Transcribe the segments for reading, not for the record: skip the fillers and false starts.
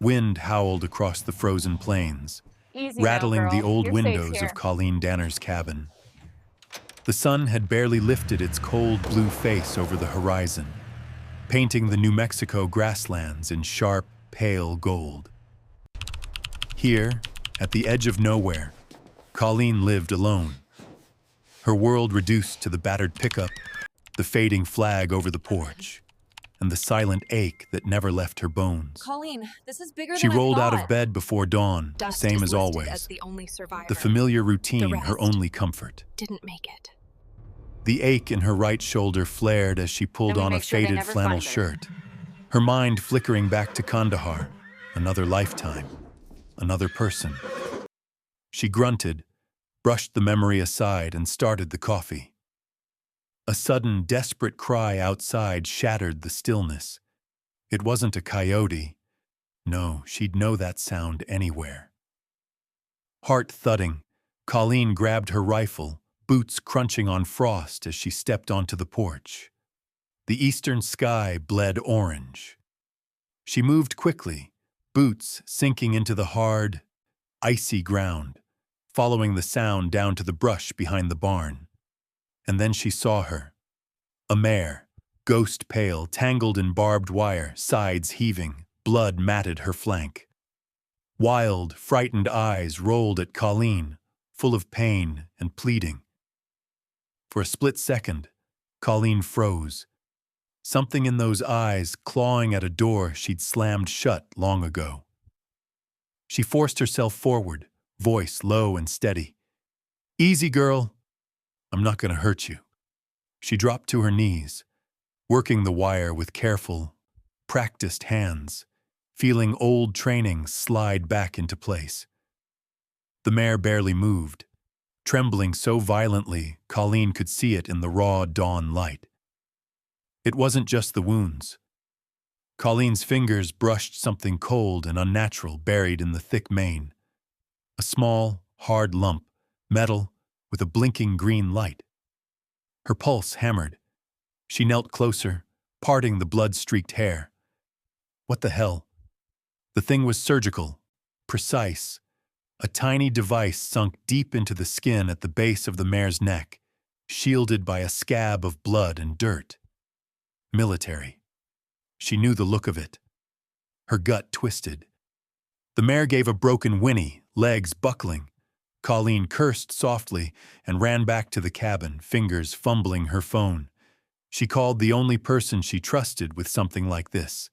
Wind howled across the frozen plains, Easy now, rattling the girl. old You're safe windows of here. Colleen Danner's cabin. The sun had barely lifted its cold blue face over the horizon, painting the New Mexico grasslands in sharp, pale gold. Here, at the edge of nowhere, Colleen lived alone. Her world reduced to the battered pickup, the fading flag over the porch, and the silent ache that never left her bones. Colleen, this is bigger She than I rolled out of thought. bed before dawn, Dust same is as listed always. as the only survivor. The familiar The routine, her rest only comfort. didn't make it. The ache in her right shoulder flared as she pulled Then we on a make sure they faded never flannel find her. shirt, her mind flickering back to Kandahar, another lifetime, another person. She grunted, brushed the memory aside, and started the coffee. A sudden, desperate cry outside shattered the stillness. It wasn't a coyote. No, she'd know that sound anywhere. Heart thudding, Colleen grabbed her rifle, boots crunching on frost as she stepped onto the porch. The eastern sky bled orange. She moved quickly, boots sinking into the hard, icy ground, following the sound down to the brush behind the barn. And then she saw her. A mare, ghost pale, tangled in barbed wire, sides heaving, blood matted her flank. Wild, frightened eyes rolled at Colleen, full of pain and pleading. For a split second, Colleen froze. Something in those eyes clawing at a door she'd slammed shut long ago. She forced herself forward, voice low and steady. "Easy, girl. I'm not going to hurt you." She dropped to her knees, working the wire with careful, practiced hands, feeling old training slide back into place. The mare barely moved, trembling so violently Colleen could see it in the raw dawn light. It wasn't just the wounds. Colleen's fingers brushed something cold and unnatural buried in the thick mane. A small, hard lump, metal, with a blinking green light. Her pulse hammered. She knelt closer, parting the blood-streaked hair. What the hell? The thing was surgical, precise. A tiny device sunk deep into the skin at the base of the mare's neck, shielded by a scab of blood and dirt. Military. She knew the look of it. Her gut twisted. The mare gave a broken whinny, legs buckling. Colleen cursed softly and ran back to the cabin, fingers fumbling her phone. She called the only person she trusted with something like this,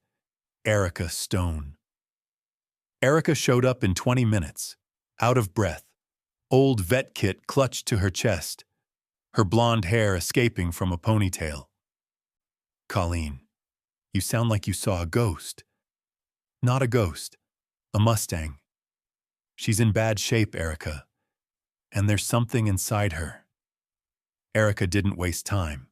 Erica Stone. Erica showed up in 20 minutes, out of breath, old vet kit clutched to her chest, her blonde hair escaping from a ponytail. "Colleen, you sound like you saw a ghost." "Not a ghost, a Mustang. She's in bad shape, Erica. And there's something inside her." Erica didn't waste time.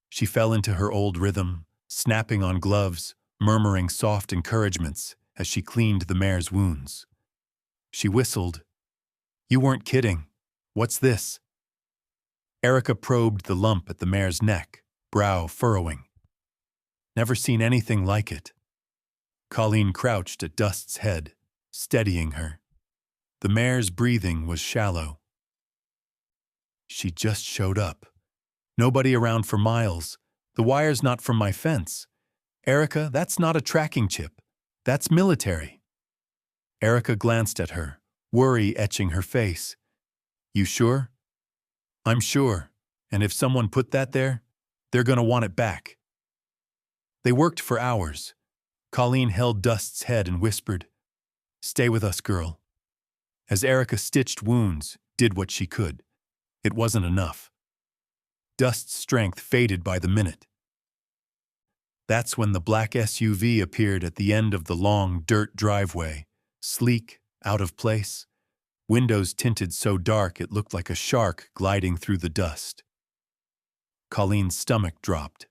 She fell into her old rhythm, snapping on gloves, murmuring soft encouragements as she cleaned the mare's wounds. She whistled, "You weren't kidding. What's this?" Erica probed the lump at the mare's neck, brow furrowing. "Never seen anything like it." Colleen crouched at Dust's head, steadying her. The mare's breathing was shallow. "She just showed up. Nobody around for miles. The wire's not from my fence. Erica, that's not a tracking chip. That's military." Erica glanced at her, worry etching her face. "You sure?" "I'm sure. And if someone put that there, they're gonna want it back." They worked for hours. Colleen held Dust's head and whispered, "Stay with us, girl." As Erica stitched wounds, did what she could. It wasn't enough. Dust's strength faded by the minute. That's when the black SUV appeared at the end of the long dirt driveway, sleek, out of place, windows tinted so dark it looked like a shark gliding through the dust. Colleen's stomach dropped.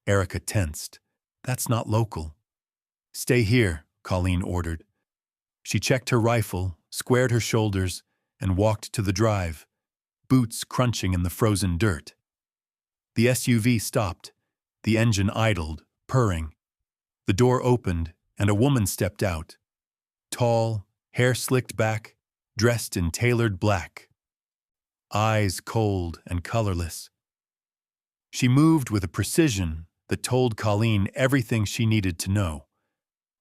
Erica tensed. "That's not local." "Stay here," Colleen ordered. She checked her rifle, squared her shoulders, and walked to the drive, boots crunching in the frozen dirt. The SUV stopped. The engine idled, purring. The door opened, and a woman stepped out, tall, hair slicked back, dressed in tailored black. Eyes cold and colorless. She moved with a precision that told Colleen everything she needed to know.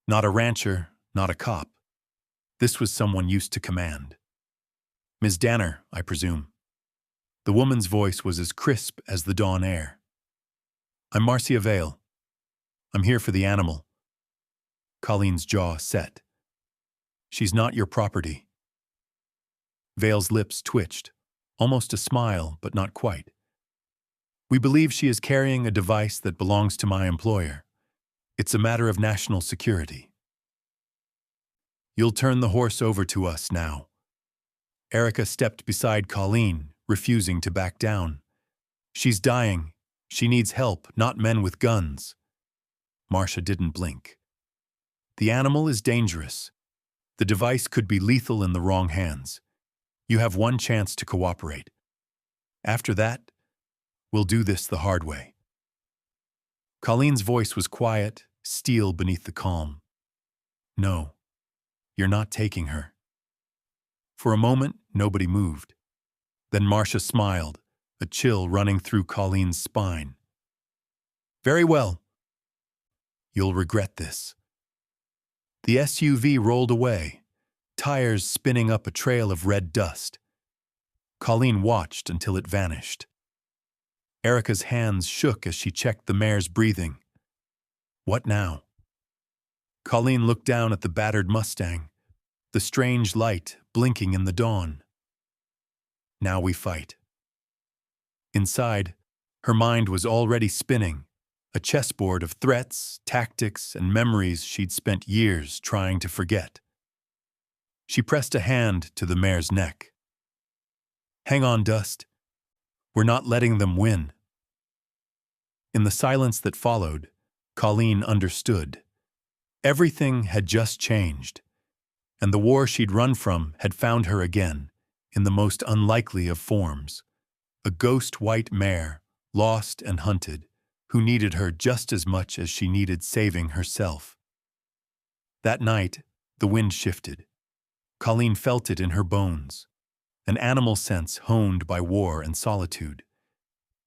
Not a rancher, not a cop. This was someone used to command. "Ms. Danner, I presume." The woman's voice was as crisp as the dawn air. "I'm Marcia Vale. I'm here for the animal." Colleen's jaw set. "She's not your property." Vale's lips twitched, almost a smile, but not quite. "We believe she is carrying a device that belongs to my employer. It's a matter of national security." "You'll turn the horse over to us now." Erica stepped beside Colleen, refusing to back down. "She's dying. She needs help, not men with guns." Marcia didn't blink. "The animal is dangerous. The device could be lethal in the wrong hands. You have one chance to cooperate. After that, we'll do this the hard way." Colleen's voice was quiet, steel beneath the calm. "No, you're not taking her." For a moment, nobody moved. Then Marcia smiled, a chill running through Colleen's spine. "Very well. You'll regret this." The SUV rolled away, tires spinning up a trail of red dust. Colleen watched until it vanished. Erica's hands shook as she checked the mare's breathing. What now? Colleen looked down at the battered Mustang, the strange light blinking in the dawn. Now we fight. Inside, her mind was already spinning, a chessboard of threats, tactics, and memories she'd spent years trying to forget. She pressed a hand to the mare's neck. "Hang on, Dust. We're not letting them win." In the silence that followed, Colleen understood. Everything had just changed, and the war she'd run from had found her again, in the most unlikely of forms. A ghost white mare, lost and hunted, who needed her just as much as she needed saving herself. That night, the wind shifted. Colleen felt it in her bones, an animal sense honed by war and solitude.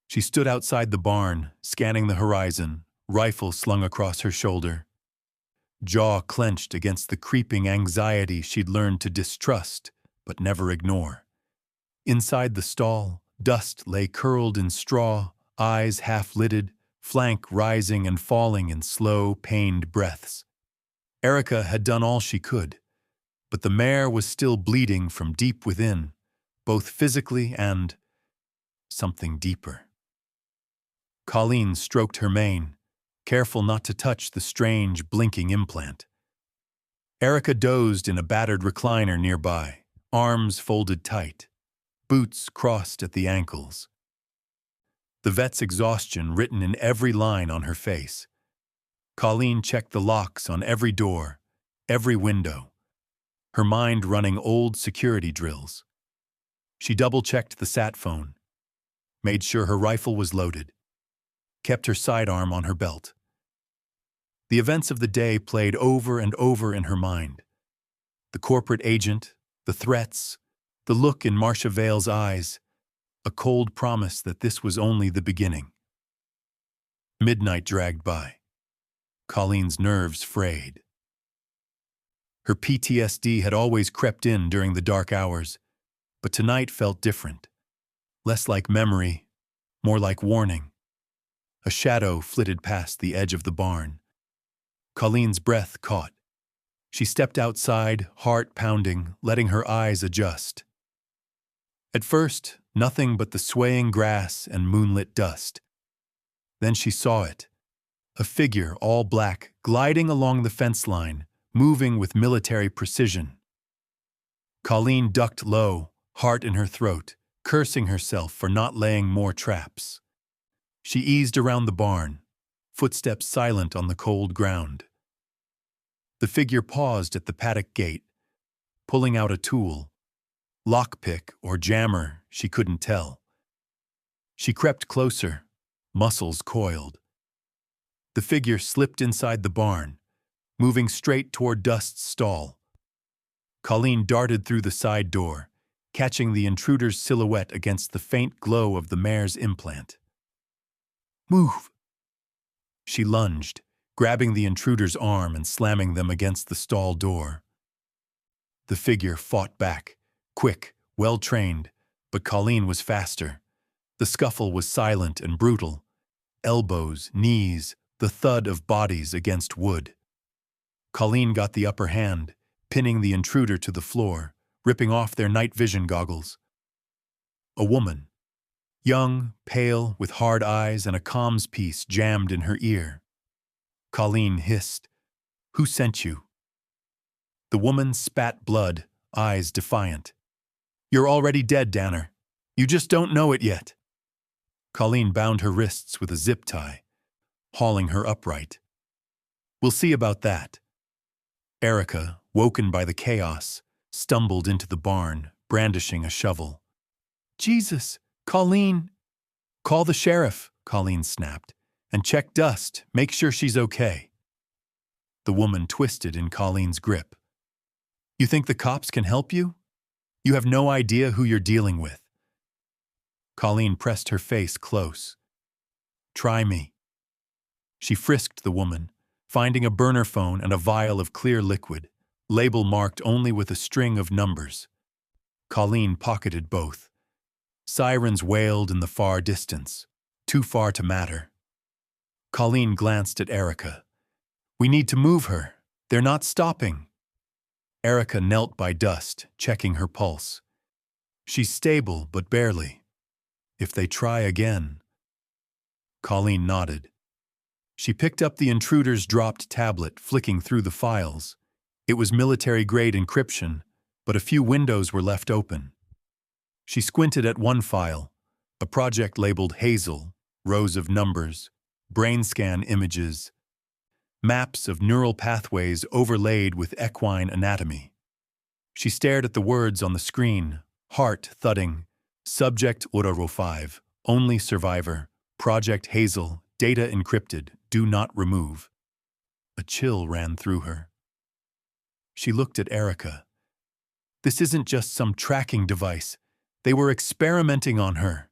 She stood outside the barn, scanning the horizon, rifle slung across her shoulder. Jaw clenched against the creeping anxiety she'd learned to distrust but never ignore. Inside the stall, Dust lay curled in straw, eyes half-lidded, flank rising and falling in slow, pained breaths. Erica had done all she could, but the mare was still bleeding from deep within, both physically and something deeper. Colleen stroked her mane, careful not to touch the strange, blinking implant. Erica dozed in a battered recliner nearby, arms folded tight, boots crossed at the ankles. The vet's exhaustion written in every line on her face. Colleen checked the locks on every door, every window, her mind running old security drills. She double-checked the sat phone, made sure her rifle was loaded, kept her sidearm on her belt. The events of the day played over and over in her mind. The corporate agent, the threats, the look in Marcia Vale's eyes, a cold promise that this was only the beginning. Midnight dragged by. Colleen's nerves frayed. Her PTSD had always crept in during the dark hours, but tonight felt different. Less like memory, more like warning. A shadow flitted past the edge of the barn. Colleen's breath caught. She stepped outside, heart pounding, letting her eyes adjust. At first, nothing but the swaying grass and moonlit dust. Then she saw it. A figure, all black, gliding along the fence line, moving with military precision. Colleen ducked low, heart in her throat, cursing herself for not laying more traps. She eased around the barn, footsteps silent on the cold ground. The figure paused at the paddock gate, pulling out a tool. Lockpick or jammer, she couldn't tell. She crept closer, muscles coiled. The figure slipped inside the barn, moving straight toward Dust's stall, Colleen darted through the side door, catching the intruder's silhouette against the faint glow of the mare's implant. "Move!" She lunged, grabbing the intruder's arm and slamming them against the stall door. The figure fought back, quick, well-trained, but Colleen was faster. The scuffle was silent and brutal. Elbows, knees, the thud of bodies against wood. Colleen got the upper hand, pinning the intruder to the floor, ripping off their night vision goggles. A woman, young, pale, with hard eyes and a comms piece jammed in her ear. Colleen hissed, "Who sent you?" The woman spat blood, eyes defiant. "You're already dead, Danner. You just don't know it yet." Colleen bound her wrists with a zip tie, hauling her upright. "We'll see about that." Erica, woken by the chaos, stumbled into the barn, brandishing a shovel. "Jesus, Colleen!" "Call the sheriff," Colleen snapped, "and check Dust, make sure she's okay." The woman twisted in Colleen's grip. "You think the cops can help you? You have no idea who you're dealing with." Colleen pressed her face close. "Try me." She frisked the woman, finding a burner phone and a vial of clear liquid, label marked only with a string of numbers. Colleen pocketed both. Sirens wailed in the far distance, too far to matter. Colleen glanced at Erica. "We need to move her. They're not stopping." Erica knelt by Dust, checking her pulse. "She's stable, but barely. If they try again." Colleen nodded. She picked up the intruder's dropped tablet, flicking through the files. It was military-grade encryption, but a few windows were left open. She squinted at one file, a project labeled Hazel, rows of numbers, brain scan images, maps of neural pathways overlaid with equine anatomy. She stared at the words on the screen, heart thudding, Subject Ororo 5, only survivor, Project Hazel, data encrypted, do not remove. A chill ran through her. She looked at Erica. This isn't just some tracking device. They were experimenting on her.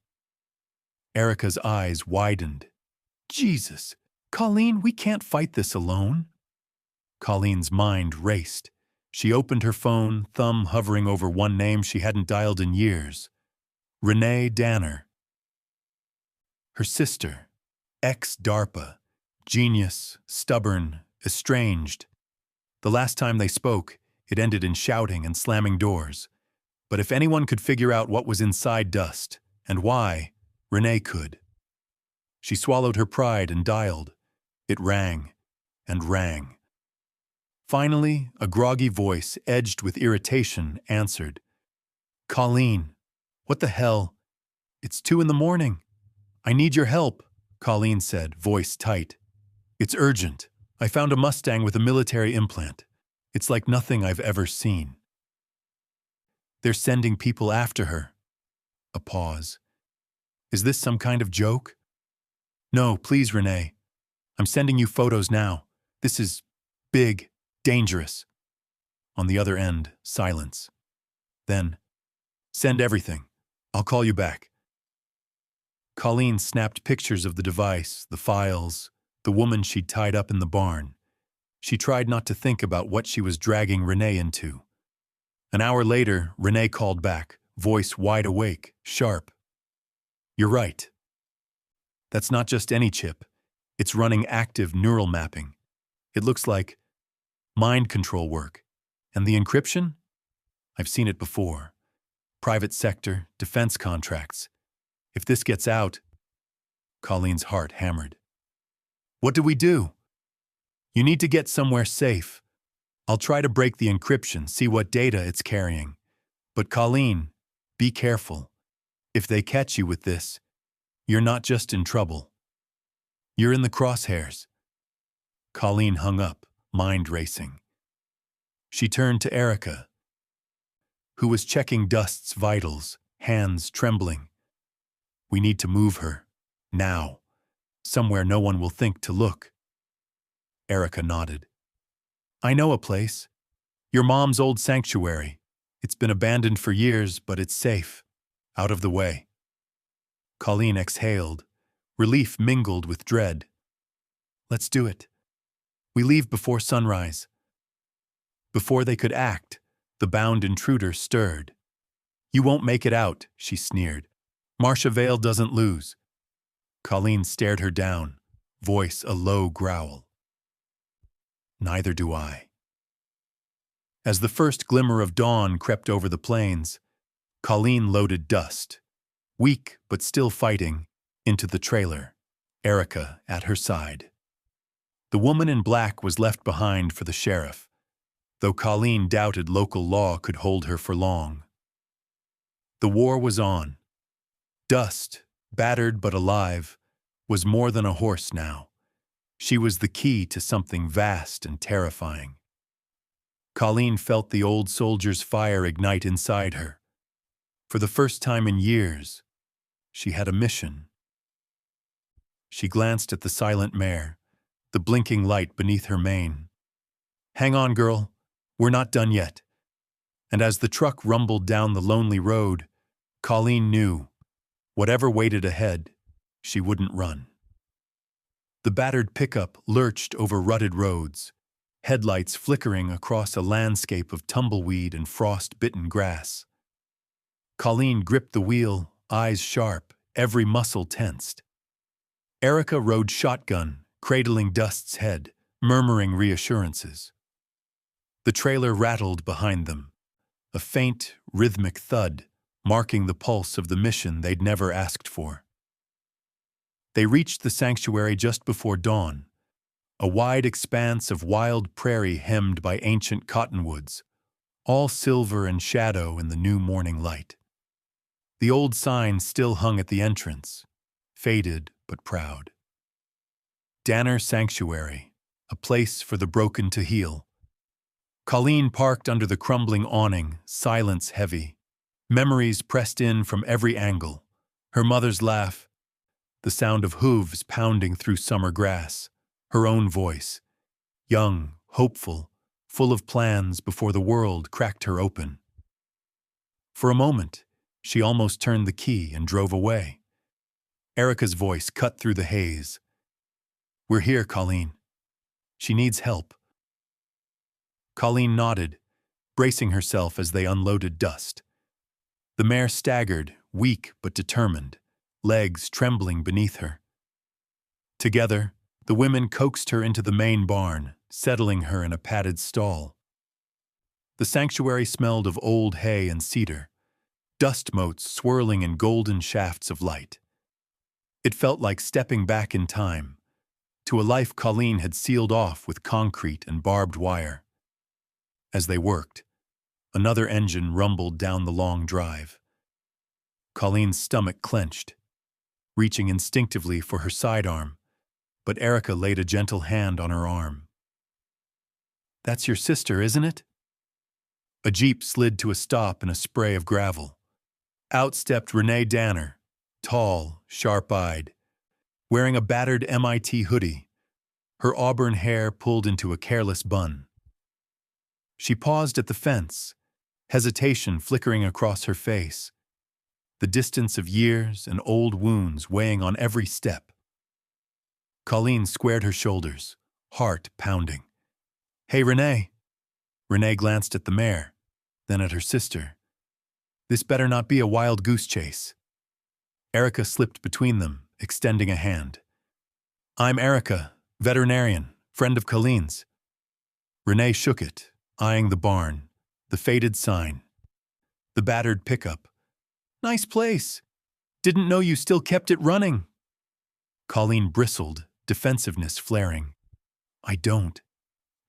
Erica's eyes widened. "Jesus, Colleen, we can't fight this alone." Colleen's mind raced. She opened her phone, thumb hovering over one name she hadn't dialed in years. Renee Danner. Her sister, ex-DARPA, genius, stubborn, estranged. The last time they spoke, it ended in shouting and slamming doors. But if anyone could figure out what was inside Dust, and why, Renee could. She swallowed her pride and dialed. It rang and rang. Finally, a groggy voice, edged with irritation, answered. "Colleen, what the hell? It's 2 a.m. I need your help," Colleen said, voice tight. "It's urgent. I found a Mustang with a military implant. It's like nothing I've ever seen. They're sending people after her." A pause. "Is this some kind of joke?" "No, please, Renee. I'm sending you photos now. This is big, dangerous." On the other end, silence. Then, "Send everything. I'll call you back." Colleen snapped pictures of the device, the files, the woman she'd tied up in the barn. She tried not to think about what she was dragging Renee into. An hour later, Renee called back, voice wide awake, sharp. "You're right. That's not just any chip. It's running active neural mapping. It looks like mind control work. And the encryption? I've seen it before. Private sector, defense contracts. If this gets out..." Colleen's heart hammered. "What do we do?" "You need to get somewhere safe. I'll try to break the encryption, see what data it's carrying. But Colleen, be careful. If they catch you with this, you're not just in trouble. You're in the crosshairs." Colleen hung up, mind racing. She turned to Erica, who was checking Dust's vitals, hands trembling. "We need to move her. Now. Somewhere no one will think to look." Erica nodded. "I know a place. Your mom's old sanctuary. It's been abandoned for years, but it's safe. Out of the way. Colleen exhaled, relief mingled with dread. Let's do it. We leave before sunrise. Before they could act, the bound intruder stirred. You won't make it out, she sneered. Marcia Vale doesn't lose. Colleen stared her down, voice a low growl. Neither do I. As the first glimmer of dawn crept over the plains, Colleen loaded Dust, weak but still fighting, into the trailer, Erica at her side. The woman in black was left behind for the sheriff, though Colleen doubted local law could hold her for long. The war was on. Dust, battered but alive, was more than a horse now. She was the key to something vast and terrifying. Colleen felt the old soldier's fire ignite inside her. For the first time in years, she had a mission. She glanced at the silent mare, the blinking light beneath her mane. Hang on, girl, we're not done yet. And as the truck rumbled down the lonely road, Colleen knew, whatever waited ahead, she wouldn't run. The battered pickup lurched over rutted roads, headlights flickering across a landscape of tumbleweed and frost-bitten grass. Colleen gripped the wheel, eyes sharp, every muscle tensed. Erica rode shotgun, cradling Dust's head, murmuring reassurances. The trailer rattled behind them, a faint, rhythmic thud, marking the pulse of the mission they'd never asked for. They reached the sanctuary just before dawn, a wide expanse of wild prairie hemmed by ancient cottonwoods, all silver and shadow in the new morning light. The old sign still hung at the entrance, faded but proud. Danner Sanctuary, a place for the broken to heal. Colleen parked under the crumbling awning, silence heavy. Memories pressed in from every angle. Her mother's laugh, the sound of hooves pounding through summer grass, her own voice, young, hopeful, full of plans before the world cracked her open. For a moment, she almost turned the key and drove away. Erica's voice cut through the haze. We're here, Colleen. She needs help. Colleen nodded, bracing herself as they unloaded Dust. The mare staggered, weak but determined, legs trembling beneath her. Together, the women coaxed her into the main barn, settling her in a padded stall. The sanctuary smelled of old hay and cedar, dust motes swirling in golden shafts of light. It felt like stepping back in time, to a life Colleen had sealed off with concrete and barbed wire. As they worked, another engine rumbled down the long drive. Colleen's stomach clenched, reaching instinctively for her sidearm, but Erica laid a gentle hand on her arm. That's your sister, isn't it? A jeep slid to a stop in a spray of gravel. Out stepped Renee Danner, tall, sharp-eyed, wearing a battered MIT hoodie, her auburn hair pulled into a careless bun. She paused at the fence, hesitation flickering across her face, the distance of years and old wounds weighing on every step. Colleen squared her shoulders, heart pounding. Hey, Renee. Renee glanced at the mare, then at her sister. This better not be a wild goose chase. Erica slipped between them, extending a hand. I'm Erica, veterinarian, friend of Colleen's. Renee shook it, eyeing the barn, the faded sign, the battered pickup. Nice place. Didn't know you still kept it running. Colleen bristled, defensiveness flaring. I don't.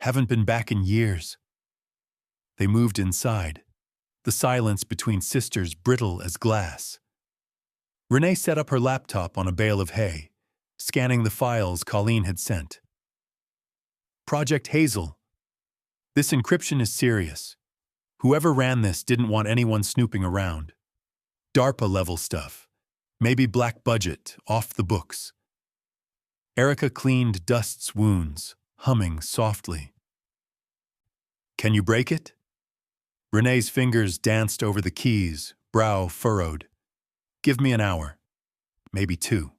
Haven't been back in years. They moved inside, the silence between sisters brittle as glass. Renee set up her laptop on a bale of hay, scanning the files Colleen had sent. Project Hazel. This encryption is serious. Whoever ran this didn't want anyone snooping around. DARPA-level stuff. Maybe black budget, off the books. Erica cleaned Dust's wounds, humming softly. Can you break it? Renee's fingers danced over the keys, brow furrowed. Give me an hour. Maybe two.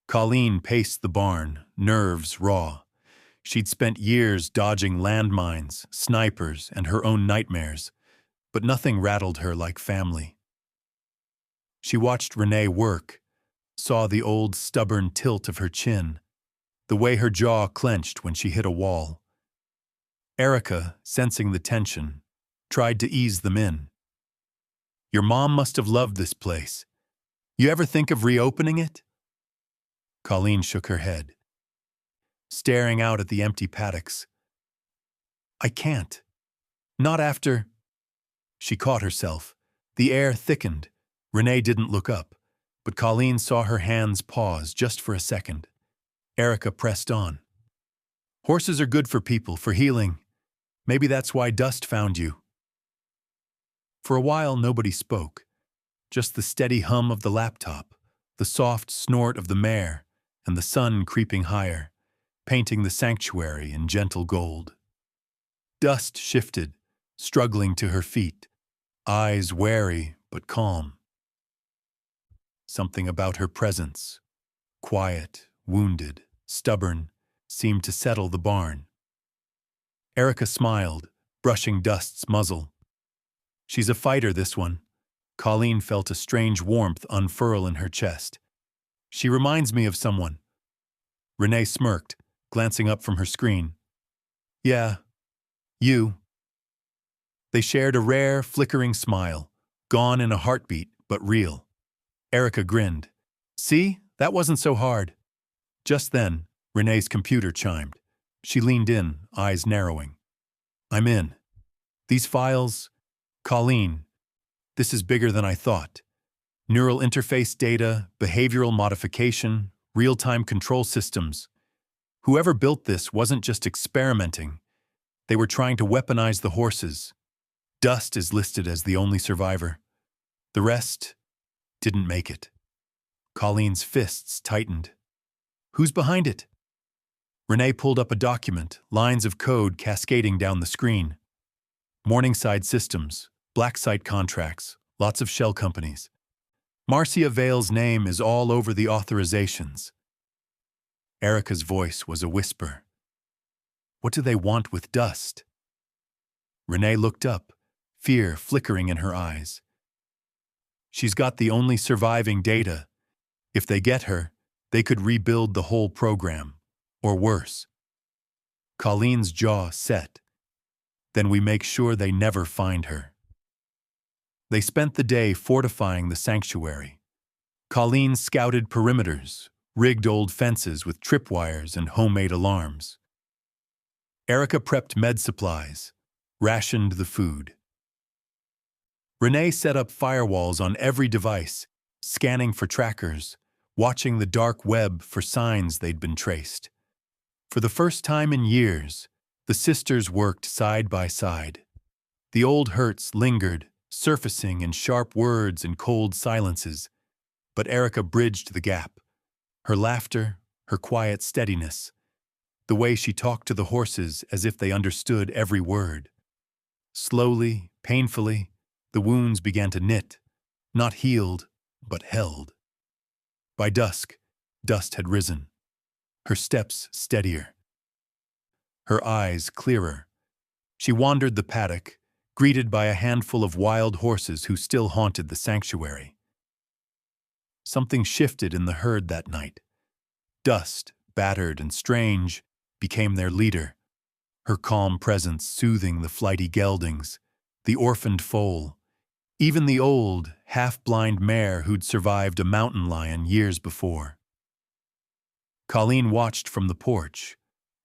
Colleen paced the barn, nerves raw. She'd spent years dodging landmines, snipers, and her own nightmares, but nothing rattled her like family. She watched Renee work, saw the old stubborn tilt of her chin, the way her jaw clenched when she hit a wall. Erica, sensing the tension, tried to ease them in. Your mom must have loved this place. You ever think of reopening it? Colleen shook her head, staring out at the empty paddocks. I can't. Not after. She caught herself. The air thickened. Renee didn't look up, but Colleen saw her hands pause just for a second. Erica pressed on. Horses are good for people, for healing. Maybe that's why Dust found you. For a while, nobody spoke. Just the steady hum of the laptop, the soft snort of the mare, and the sun creeping higher, painting the sanctuary in gentle gold. Dust shifted, struggling to her feet, eyes wary but calm. Something about her presence, quiet, wounded, stubborn, seemed to settle the barn. Erica smiled, brushing Dust's muzzle. She's a fighter, this one. Colleen felt a strange warmth unfurl in her chest. She reminds me of someone. Renee smirked, glancing up from her screen. Yeah, you. They shared a rare, flickering smile, gone in a heartbeat, but real. Erica grinned. See, that wasn't so hard. Just then, Renee's computer chimed. She leaned in, eyes narrowing. I'm in. These files... Colleen, this is bigger than I thought. Neural interface data, behavioral modification, real-time control systems. Whoever built this wasn't just experimenting. They were trying to weaponize the horses. Dust is listed as the only survivor. The rest didn't make it. Colleen's fists tightened. Who's behind it? Renee pulled up a document, lines of code cascading down the screen. Morningside Systems, black site contracts, lots of shell companies. Marcia Vale's name is all over the authorizations. Erica's voice was a whisper. What do they want with Dust? Renee looked up, fear flickering in her eyes. She's got the only surviving data. If they get her, they could rebuild the whole program, or worse. Colleen's jaw set. Then we make sure they never find her. They spent the day fortifying the sanctuary. Colleen scouted perimeters, rigged old fences with tripwires and homemade alarms. Erica prepped med supplies, rationed the food. Renee set up firewalls on every device, scanning for trackers, watching the dark web for signs they'd been traced. For the first time in years, the sisters worked side by side. The old hurts lingered, surfacing in sharp words and cold silences, but Erica bridged the gap. Her laughter, her quiet steadiness, the way she talked to the horses as if they understood every word. Slowly, painfully, the wounds began to knit, not healed, but held. By dusk, Dust had risen, her steps steadier, her eyes clearer. She wandered the paddock, greeted by a handful of wild horses who still haunted the sanctuary. Something shifted in the herd that night. Dust, battered and strange, became their leader, her calm presence soothing the flighty geldings, the orphaned foal, even the old, half-blind mare who'd survived a mountain lion years before. Colleen watched from the porch,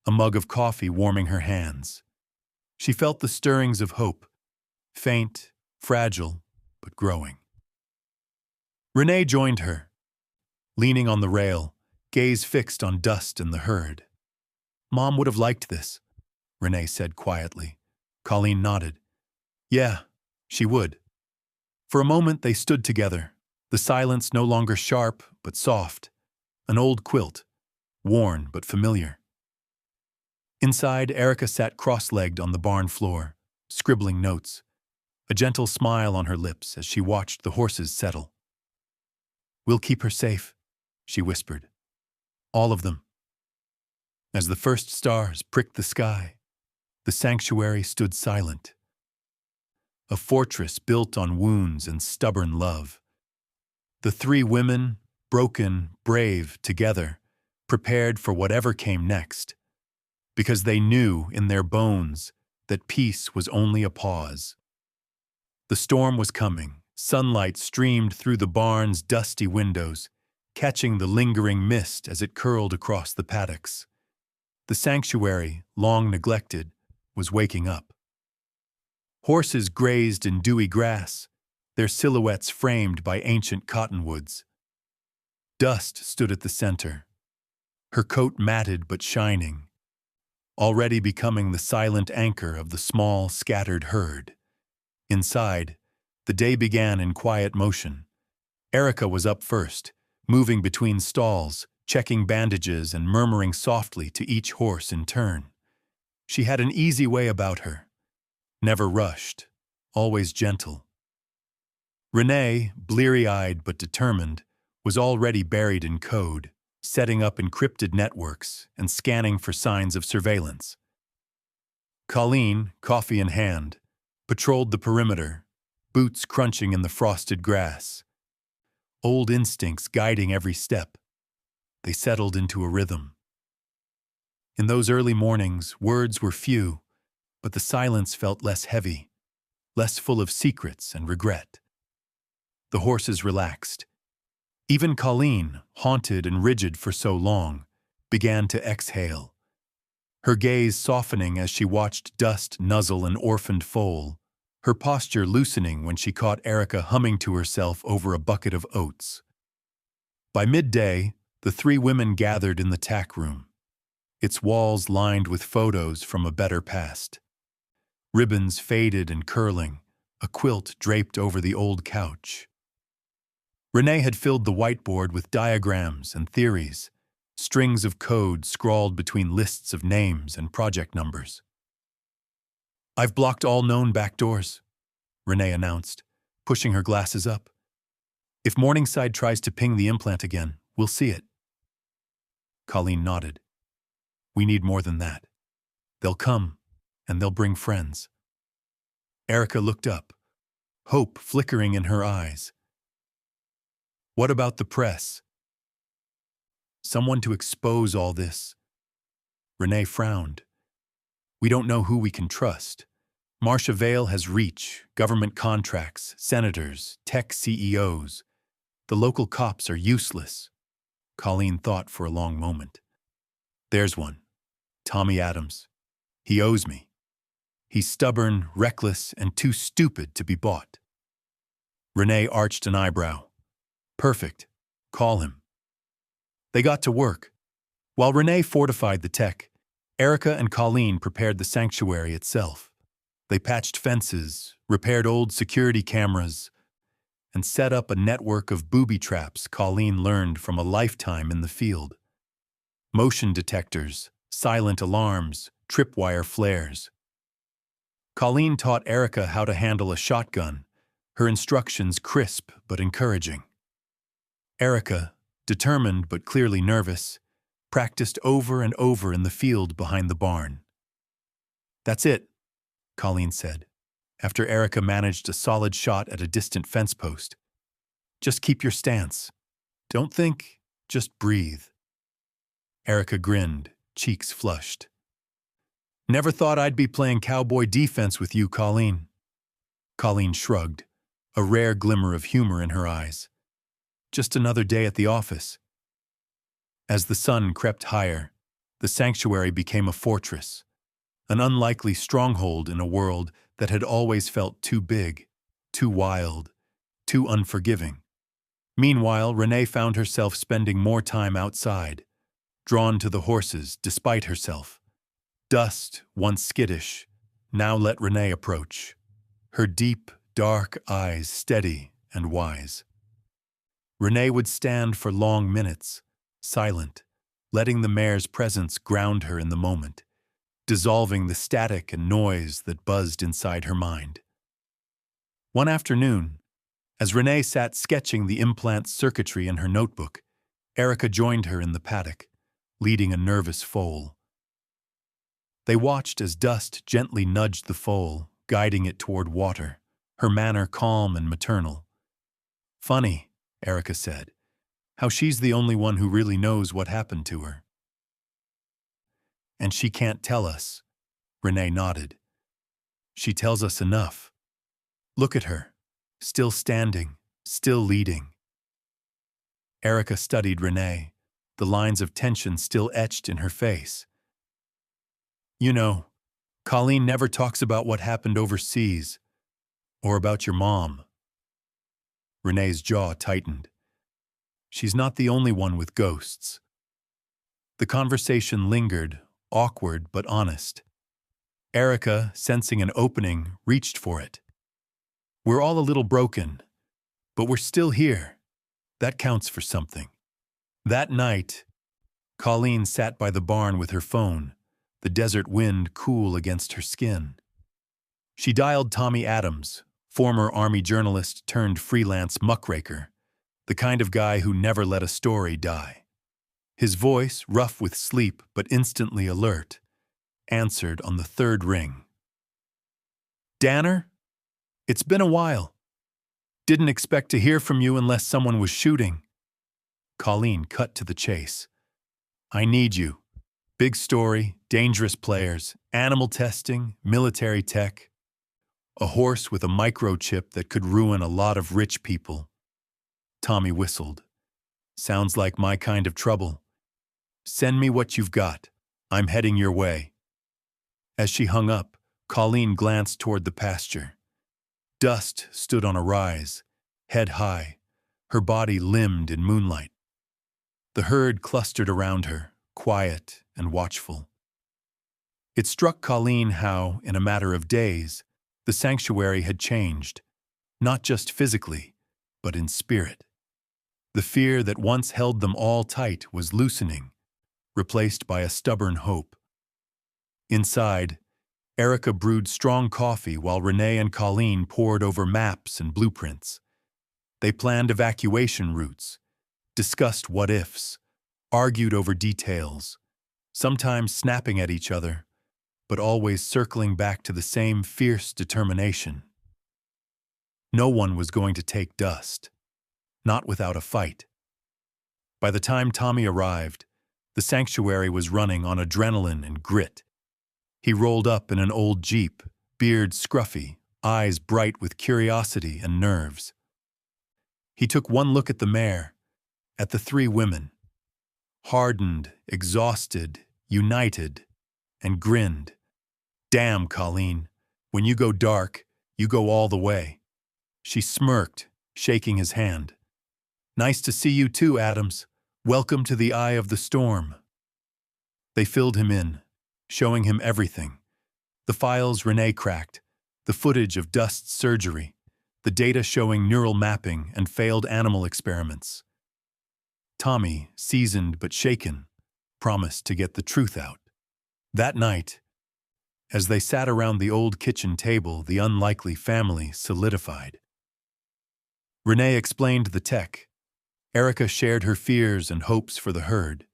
a mug of coffee warming her hands. She felt the stirrings of hope, faint, fragile, but growing. Renee joined her, leaning on the rail, gaze fixed on Dust and the herd. Mom would have liked this, Renee said quietly. Colleen nodded. Yeah, she would. For a moment they stood together, the silence no longer sharp but soft, an old quilt, worn but familiar. Inside, Erica sat cross-legged on the barn floor, scribbling notes. a gentle smile on her lips as she watched the horses settle. "We'll keep her safe," she whispered. "All of them." As the first stars pricked the sky, the sanctuary stood silent. A fortress built on wounds and stubborn love. The three women, broken, brave, together, prepared for whatever came next, because they knew in their bones that peace was only a pause. The storm was coming. Sunlight streamed through the barn's dusty windows, catching the lingering mist as it curled across the paddocks. The sanctuary, long neglected, was waking up. Horses grazed in dewy grass, their silhouettes framed by ancient cottonwoods. Dust stood at the center, her coat matted but shining, already becoming the silent anchor of the small, scattered herd. Inside, the day began in quiet motion. Erica was up first, moving between stalls, checking bandages and murmuring softly to each horse in turn. She had an easy way about her, never rushed, always gentle. Renee, bleary-eyed but determined, was already buried in code, setting up encrypted networks and scanning for signs of surveillance. Colleen, coffee in hand, patrolled the perimeter, boots crunching in the frosted grass. Old instincts guiding every step, they settled into a rhythm. In those early mornings, words were few, but the silence felt less heavy, less full of secrets and regret. The horses relaxed. Even Colleen, haunted and rigid for so long, began to exhale, her gaze softening as she watched dust nuzzle an orphaned foal, her posture loosening when she caught Erica humming to herself over a bucket of oats. By midday, the three women gathered in the tack room, its walls lined with photos from a better past. Ribbons faded and curling, a quilt draped over the old couch. Renee had filled the whiteboard with diagrams and theories, strings of code scrawled between lists of names and project numbers. "I've blocked all known backdoors," Renee announced, pushing her glasses up. "If Morningside tries to ping the implant again, we'll see it." Colleen nodded. "We need more than that. They'll come, and they'll bring friends." Erica looked up, hope flickering in her eyes. "What about the press? Someone to expose all this?" Renee frowned. "We don't know who we can trust. Marcia Vale has reach, government contracts, senators, tech CEOs. The local cops are useless." Colleen thought for a long moment. "There's one. Tommy Adams. He owes me. He's stubborn, reckless, and too stupid to be bought." Renee arched an eyebrow. "Perfect. Call him." They got to work. While Renee fortified the tech, Erica and Colleen prepared the sanctuary itself. They patched fences, repaired old security cameras, and set up a network of booby traps Colleen learned from a lifetime in the field. Motion detectors, silent alarms, tripwire flares. Colleen taught Erica how to handle a shotgun, her instructions crisp but encouraging. Erica, determined but clearly nervous, practiced over and over in the field behind the barn. "That's it," Colleen said, after Erica managed a solid shot at a distant fence post. "Just keep your stance. Don't think, just breathe." Erica grinned, cheeks flushed. "Never thought I'd be playing cowboy defense with you, Colleen." Colleen shrugged, a rare glimmer of humor in her eyes. "Just another day at the office." As the sun crept higher, the sanctuary became a fortress, an unlikely stronghold in a world that had always felt too big, too wild, too unforgiving. Meanwhile, Renee found herself spending more time outside, drawn to the horses despite herself. Dust, once skittish, now let Renee approach, her deep, dark eyes steady and wise. Renee would stand for long minutes, silent, letting the mare's presence ground her in the moment, dissolving the static and noise that buzzed inside her mind. One afternoon, as Renee sat sketching the implant circuitry in her notebook, Erica joined her in the paddock, leading a nervous foal. They watched as Dust gently nudged the foal, guiding it toward water, her manner calm and maternal. "Funny," Erica said, "how she's the only one who really knows what happened to her." "And she can't tell us," Renee nodded. "She tells us enough. Look at her, still standing, still leading." Erica studied Renee, the lines of tension still etched in her face. "You know, Colleen never talks about what happened overseas, or about your mom." Renee's jaw tightened. She's not the only one with ghosts. The conversation lingered, awkward but honest. Erica, sensing an opening, reached for it. "We're all a little broken, but we're still here. That counts for something." That night, Colleen sat by the barn with her phone, the desert wind cool against her skin. She dialed Tommy Adams, former Army journalist turned freelance muckraker, the kind of guy who never let a story die. His voice, rough with sleep but instantly alert, answered on the third ring. "Danner? It's been a while. Didn't expect to hear from you unless someone was shooting." Colleen cut to the chase. "I need you. Big story, dangerous players, animal testing, military tech. A horse with a microchip that could ruin a lot of rich people." Tommy whistled. "Sounds like my kind of trouble. Send me what you've got. I'm heading your way." As she hung up, Colleen glanced toward the pasture. Dust stood on a rise, head high, her body limned in moonlight. The herd clustered around her, quiet and watchful. It struck Colleen how, in a matter of days, the sanctuary had changed, not just physically, but in spirit. The fear that once held them all tight was loosening, replaced by a stubborn hope. Inside, Erica brewed strong coffee while Renee and Colleen pored over maps and blueprints. They planned evacuation routes, discussed what-ifs, argued over details, sometimes snapping at each other, but always circling back to the same fierce determination. No one was going to take Dust, not without a fight. By the time Tommy arrived, the sanctuary was running on adrenaline and grit. He rolled up in an old Jeep, beard scruffy, eyes bright with curiosity and nerves. He took one look at the mare, at the three women, hardened, exhausted, united, and grinned. "Damn, Colleen, when you go dark, you go all the way." She smirked, shaking his hand. "Nice to see you too, Adams. Welcome to the eye of the storm." They filled him in, showing him everything. The files Renee cracked, the footage of Dust's surgery, the data showing neural mapping and failed animal experiments. Tommy, seasoned but shaken, promised to get the truth out. That night, as they sat around the old kitchen table, the unlikely family solidified. Renee explained the tech. Erica shared her fears and hopes for the herd.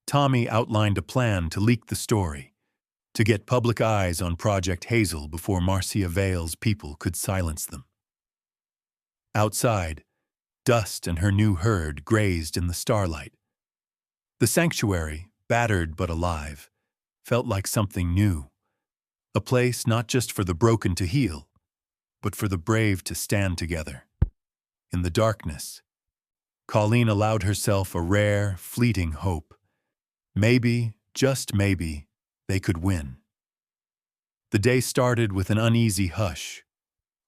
Tommy outlined a plan to leak the story, to get public eyes on Project Hazel before Marcia Vale's people could silence them. Outside, Dust and her new herd grazed in the starlight. The sanctuary, battered but alive, felt like something new, a place not just for the broken to heal, but for the brave to stand together. In the darkness, Colleen allowed herself a rare, fleeting hope. Maybe, just maybe, they could win. The day started with an uneasy hush.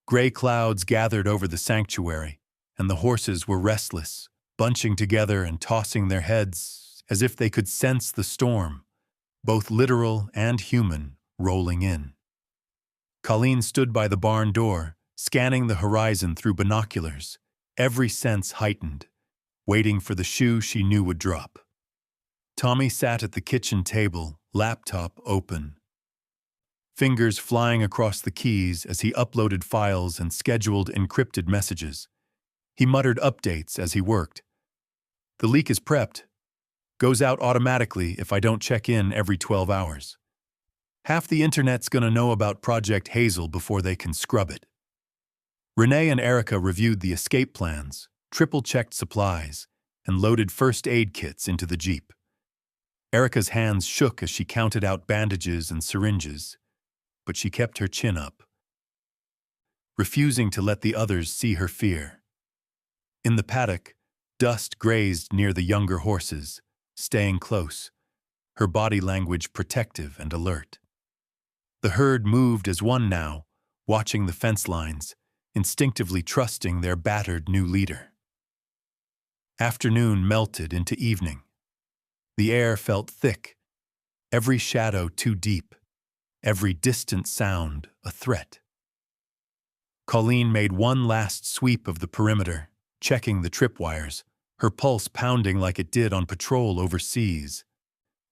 Gray clouds gathered over the sanctuary, and the horses were restless, bunching together and tossing their heads as if they could sense the storm, both literal and human, rolling in. Colleen stood by the barn door, scanning the horizon through binoculars, every sense heightened, waiting for the shoe she knew would drop. Tommy sat at the kitchen table, laptop open. fingers flying across the keys as he uploaded files and scheduled encrypted messages. He muttered updates as he worked. The leak is prepped. Goes out automatically if I don't check in every 12 hours. Half the internet's gonna know about Project Hazel before they can scrub it. Renee and Erica reviewed the escape plans, triple-checked supplies, and loaded first aid kits into the Jeep. Erica's hands shook as she counted out bandages and syringes, but she kept her chin up, refusing to let the others see her fear. In the paddock, Dust grazed near the younger horses, staying close, her body language protective and alert. The herd moved as one now, watching the fence lines, instinctively trusting their battered new leader. Afternoon melted into evening. The air felt thick, every shadow too deep, every distant sound a threat. Colleen made one last sweep of the perimeter, checking the tripwires, her pulse pounding like it did on patrol overseas.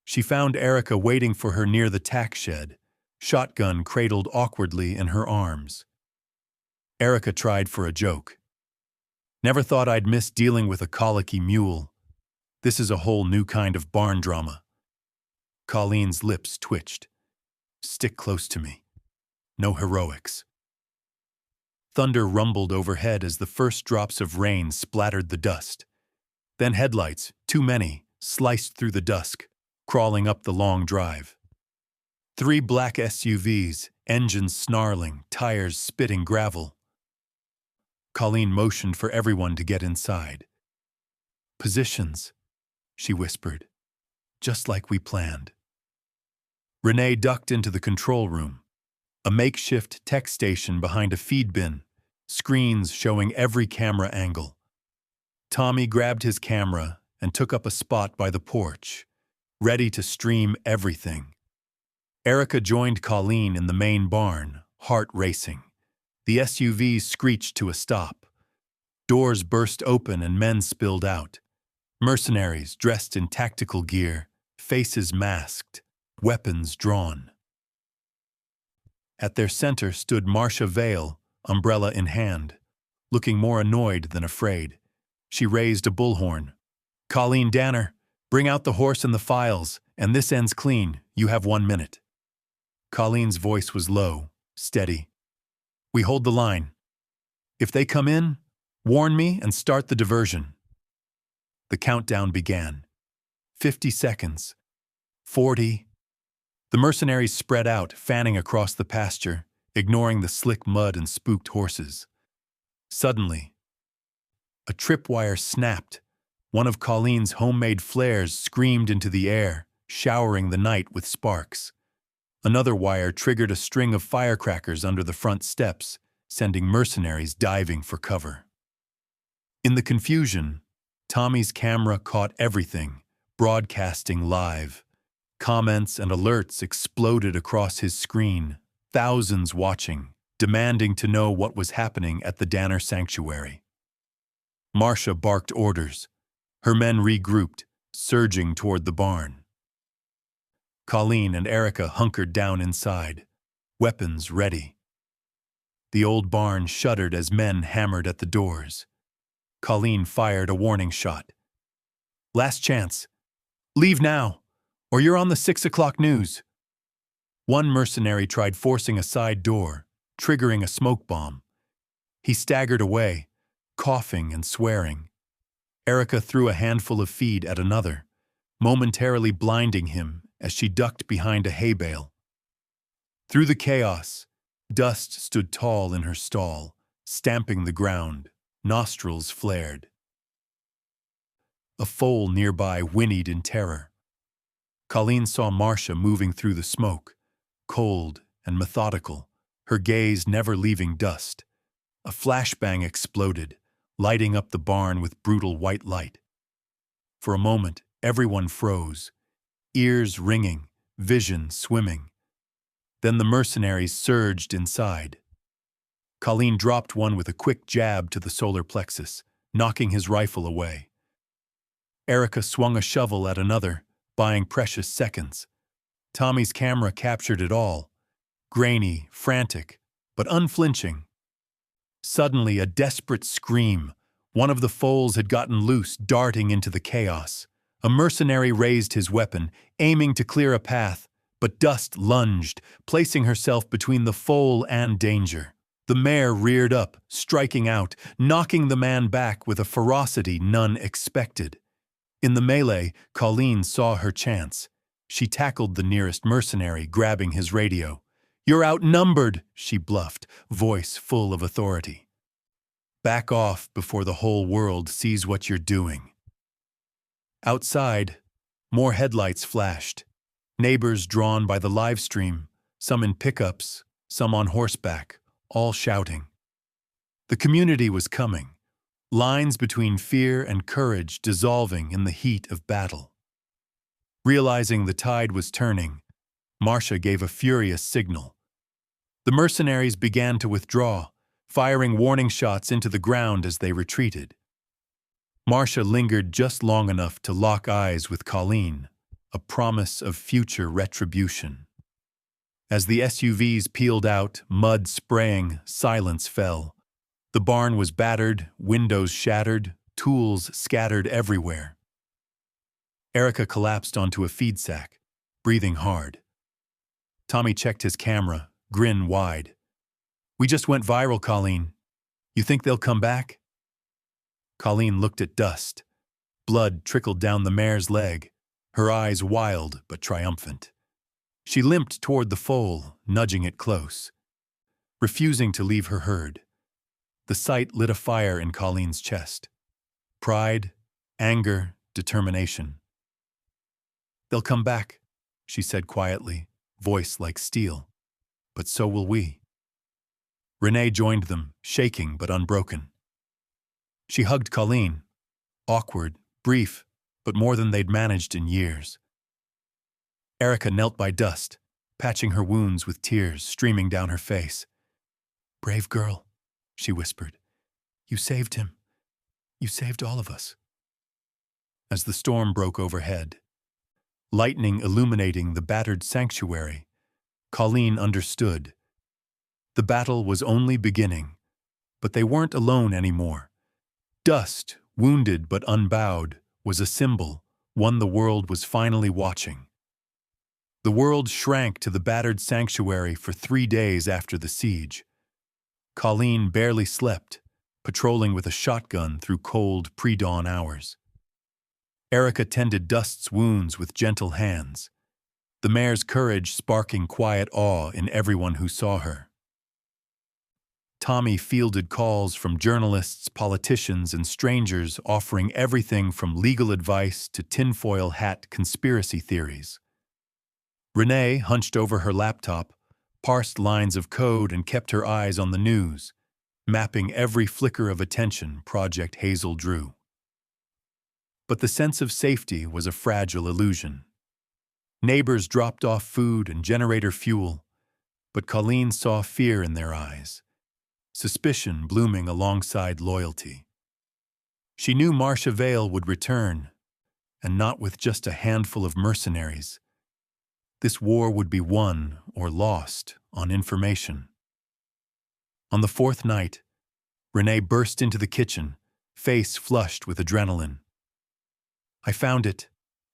She found Erica waiting for her near the tack shed, shotgun cradled awkwardly in her arms. Erica tried for a joke. Never thought I'd miss dealing with a colicky mule. This is a whole new kind of barn drama. Colleen's lips twitched. Stick close to me. No heroics. Thunder rumbled overhead as the first drops of rain splattered the dust. Then headlights, too many, sliced through the dusk, crawling up the long drive. 3 black SUVs, engines snarling, tires spitting gravel. Colleen motioned for everyone to get inside. Positions, she whispered, just like we planned. Renee ducked into the control room, a makeshift tech station behind a feed bin, screens showing every camera angle. Tommy grabbed his camera and took up a spot by the porch, ready to stream everything. Erica joined Colleen in the main barn, heart racing. The SUV screeched to a stop. Doors burst open and men spilled out. Mercenaries dressed in tactical gear, faces masked, weapons drawn. At their center stood Marcia Vale, umbrella in hand, looking more annoyed than afraid. She raised a bullhorn. Colleen Danner, bring out the horse and the files, and this ends clean. You have 1 minute. Colleen's voice was low, steady. We hold the line. If they come in, warn me and start the diversion. The countdown began. 50 seconds. 40. The mercenaries spread out, fanning across the pasture, ignoring the slick mud and spooked horses. Suddenly, a tripwire snapped. One of Colleen's homemade flares screamed into the air, showering the night with sparks. Another wire triggered a string of firecrackers under the front steps, sending mercenaries diving for cover. In the confusion, Tommy's camera caught everything, broadcasting live. Comments and alerts exploded across his screen, thousands watching, demanding to know what was happening at the Danner sanctuary. Marcia barked orders. Her men regrouped, surging toward the barn. Colleen and Erica hunkered down inside, weapons ready. The old barn shuddered as men hammered at the doors. Colleen fired a warning shot. Last chance. Leave now, or you're on the 6 o'clock news. One mercenary tried forcing a side door, triggering a smoke bomb. He staggered away, coughing and swearing. Erica threw a handful of feed at another, momentarily blinding him as she ducked behind a hay bale. Through the chaos, Dust stood tall in her stall, stamping the ground, nostrils flared. A foal nearby whinnied in terror. Colleen saw Marcia moving through the smoke, cold and methodical, her gaze never leaving Dust. A flashbang exploded, lighting up the barn with brutal white light. For a moment, everyone froze, ears ringing, vision swimming. Then the mercenaries surged inside. Colleen dropped one with a quick jab to the solar plexus, knocking his rifle away. Erica swung a shovel at another, buying precious seconds. Tommy's camera captured it all. grainy, frantic, but unflinching. Suddenly, a desperate scream. One of the foals had gotten loose, darting into the chaos. A mercenary raised his weapon, aiming to clear a path, but Dust lunged, placing herself between the foal and danger. The mare reared up, striking out, knocking the man back with a ferocity none expected. In the melee, Colleen saw her chance. She tackled the nearest mercenary, grabbing his radio. "You're outnumbered," she bluffed, voice full of authority. "Back off before the whole world sees what you're doing." Outside, more headlights flashed. Neighbors drawn by the live stream, some in pickups, some on horseback, all shouting. The community was coming, lines between fear and courage dissolving in the heat of battle. Realizing the tide was turning, Marcia gave a furious signal. The mercenaries began to withdraw, firing warning shots into the ground as they retreated. Marcia lingered just long enough to lock eyes with Colleen, a promise of future retribution. As the SUVs peeled out, mud spraying, silence fell. The barn was battered, windows shattered, tools scattered everywhere. Erica collapsed onto a feed sack, breathing hard. Tommy checked his camera, grin wide. "We just went viral, Colleen. You think they'll come back?" Colleen looked at Dust. Blood trickled down the mare's leg, her eyes wild but triumphant. She limped toward the foal, nudging it close, refusing to leave her herd. The sight lit a fire in Colleen's chest. Pride, anger, determination. "They'll come back," she said quietly, voice like steel. "But so will we." Renee joined them, shaking but unbroken. She hugged Colleen, awkward, brief, but more than they'd managed in years. Erica knelt by Dust, patching her wounds with tears streaming down her face. "Brave girl," she whispered. "You saved him. You saved all of us." As the storm broke overhead, lightning illuminating the battered sanctuary, Colleen understood. The battle was only beginning, but they weren't alone anymore. Dust, wounded but unbowed, was a symbol, one the world was finally watching. The world shrank to the battered sanctuary for 3 days after the siege. Colleen barely slept, patrolling with a shotgun through cold pre-dawn hours. Erica tended Dust's wounds with gentle hands, the mare's courage sparking quiet awe in everyone who saw her. Tommy fielded calls from journalists, politicians, and strangers offering everything from legal advice to tinfoil hat conspiracy theories. Renee, hunched over her laptop, parsed lines of code and kept her eyes on the news, mapping every flicker of attention Project Hazel drew. But the sense of safety was a fragile illusion. Neighbors dropped off food and generator fuel, but Colleen saw fear in their eyes, suspicion blooming alongside loyalty. She knew Marcia Vale would return, and not with just a handful of mercenaries. This war would be won or lost on information. On the 4th night, Renee burst into the kitchen, face flushed with adrenaline. "I found it.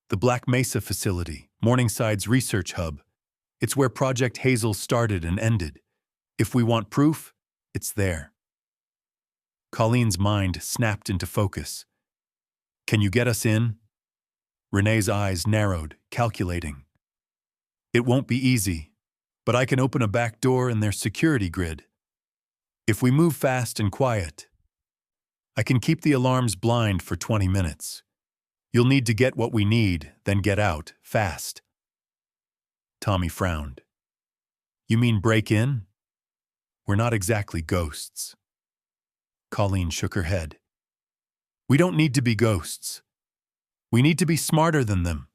The Black Mesa facility, Morningside's research hub. It's where Project Hazel started and ended. If we want proof, it's there." Colleen's mind snapped into focus. "Can you get us in?" Renee's eyes narrowed, calculating. "It won't be easy, but I can open a back door in their security grid. If we move fast and quiet, I can keep the alarms blind for 20 minutes. You'll need to get what we need, then get out, fast." Tommy frowned. "You mean break in? We're not exactly ghosts." Colleen shook her head. "We don't need to be ghosts. We need to be smarter than them."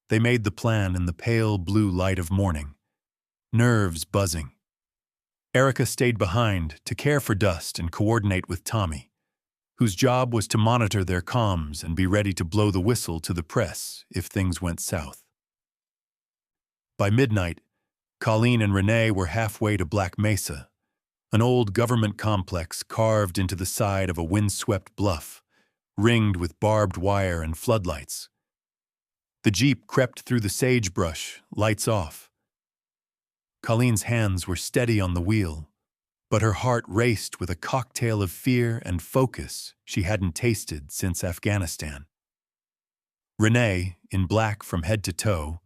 They made the plan in the pale blue light of morning, nerves buzzing. Erica stayed behind to care for Dust and coordinate with Tommy, whose job was to monitor their comms and be ready to blow the whistle to the press if things went south. By midnight, Colleen and Renee were halfway to Black Mesa, an old government complex carved into the side of a windswept bluff, ringed with barbed wire and floodlights. The Jeep crept through the sagebrush, lights off. Colleen's hands were steady on the wheel, but her heart raced with a cocktail of fear and focus she hadn't tasted since Afghanistan. Renee, in black from head to toe,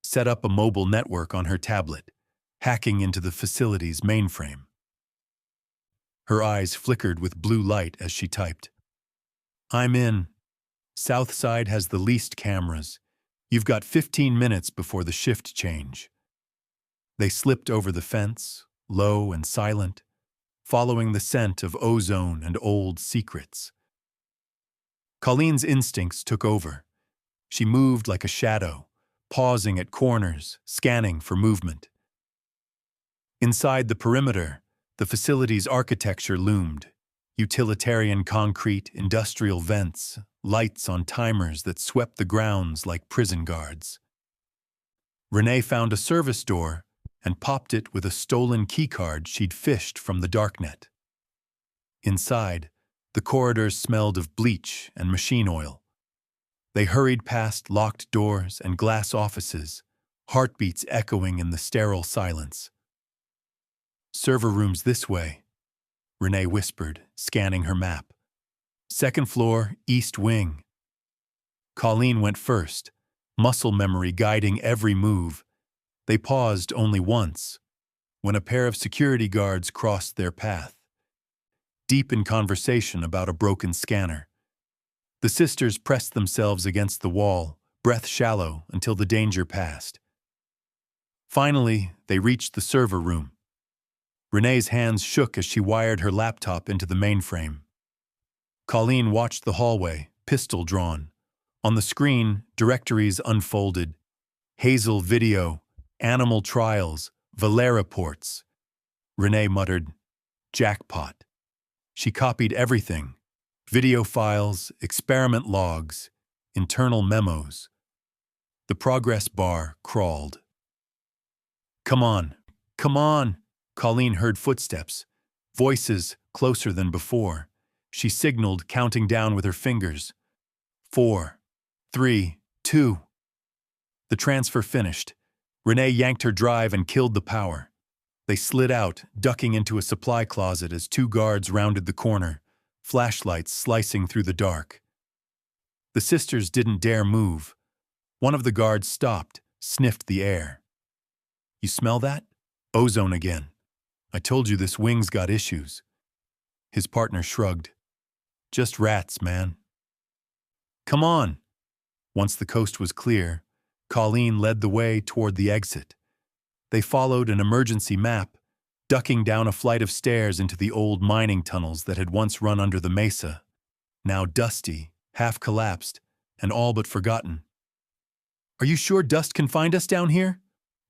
set up a mobile network on her tablet, hacking into the facility's mainframe. Her eyes flickered with blue light as she typed. "I'm in. Southside has the least cameras. You've got 15 minutes before the shift change." They slipped over the fence, low and silent, following the scent of ozone and old secrets. Colleen's instincts took over. She moved like a shadow, pausing at corners, scanning for movement. Inside the perimeter, the facility's architecture loomed. Utilitarian concrete, industrial vents, lights on timers that swept the grounds like prison guards. Renee found a service door and popped it with a stolen keycard she'd fished from the darknet. Inside, the corridors smelled of bleach and machine oil. They hurried past locked doors and glass offices, heartbeats echoing in the sterile silence. "Server rooms this way," Renee whispered, scanning her map. "Second floor, east wing." Colleen went first, muscle memory guiding every move. They paused only once, when a pair of security guards crossed their path, deep in conversation about a broken scanner. The sisters pressed themselves against the wall, breath shallow until the danger passed. Finally, they reached the server room. Renee's hands shook as she wired her laptop into the mainframe. Colleen watched the hallway, pistol drawn. On the screen, directories unfolded. Hazel video, animal trials, Valera ports. Renee muttered, "Jackpot." She copied everything. Video files, experiment logs, internal memos. The progress bar crawled. "Come on, come on!" Colleen heard footsteps, voices closer than before. She signaled, counting down with her fingers. 4, 3, 2. The transfer finished. Renee yanked her drive and killed the power. They slid out, ducking into a supply closet as two guards rounded the corner, flashlights slicing through the dark. The sisters didn't dare move. One of the guards stopped, sniffed the air. "You smell that? Ozone again. I told you this wing's got issues." His partner shrugged. "Just rats, man." "Come on." Once the coast was clear, Colleen led the way toward the exit. They followed an emergency map, ducking down a flight of stairs into the old mining tunnels that had once run under the mesa, now dusty, half-collapsed, and all but forgotten. "Are you sure dust can find us down here?"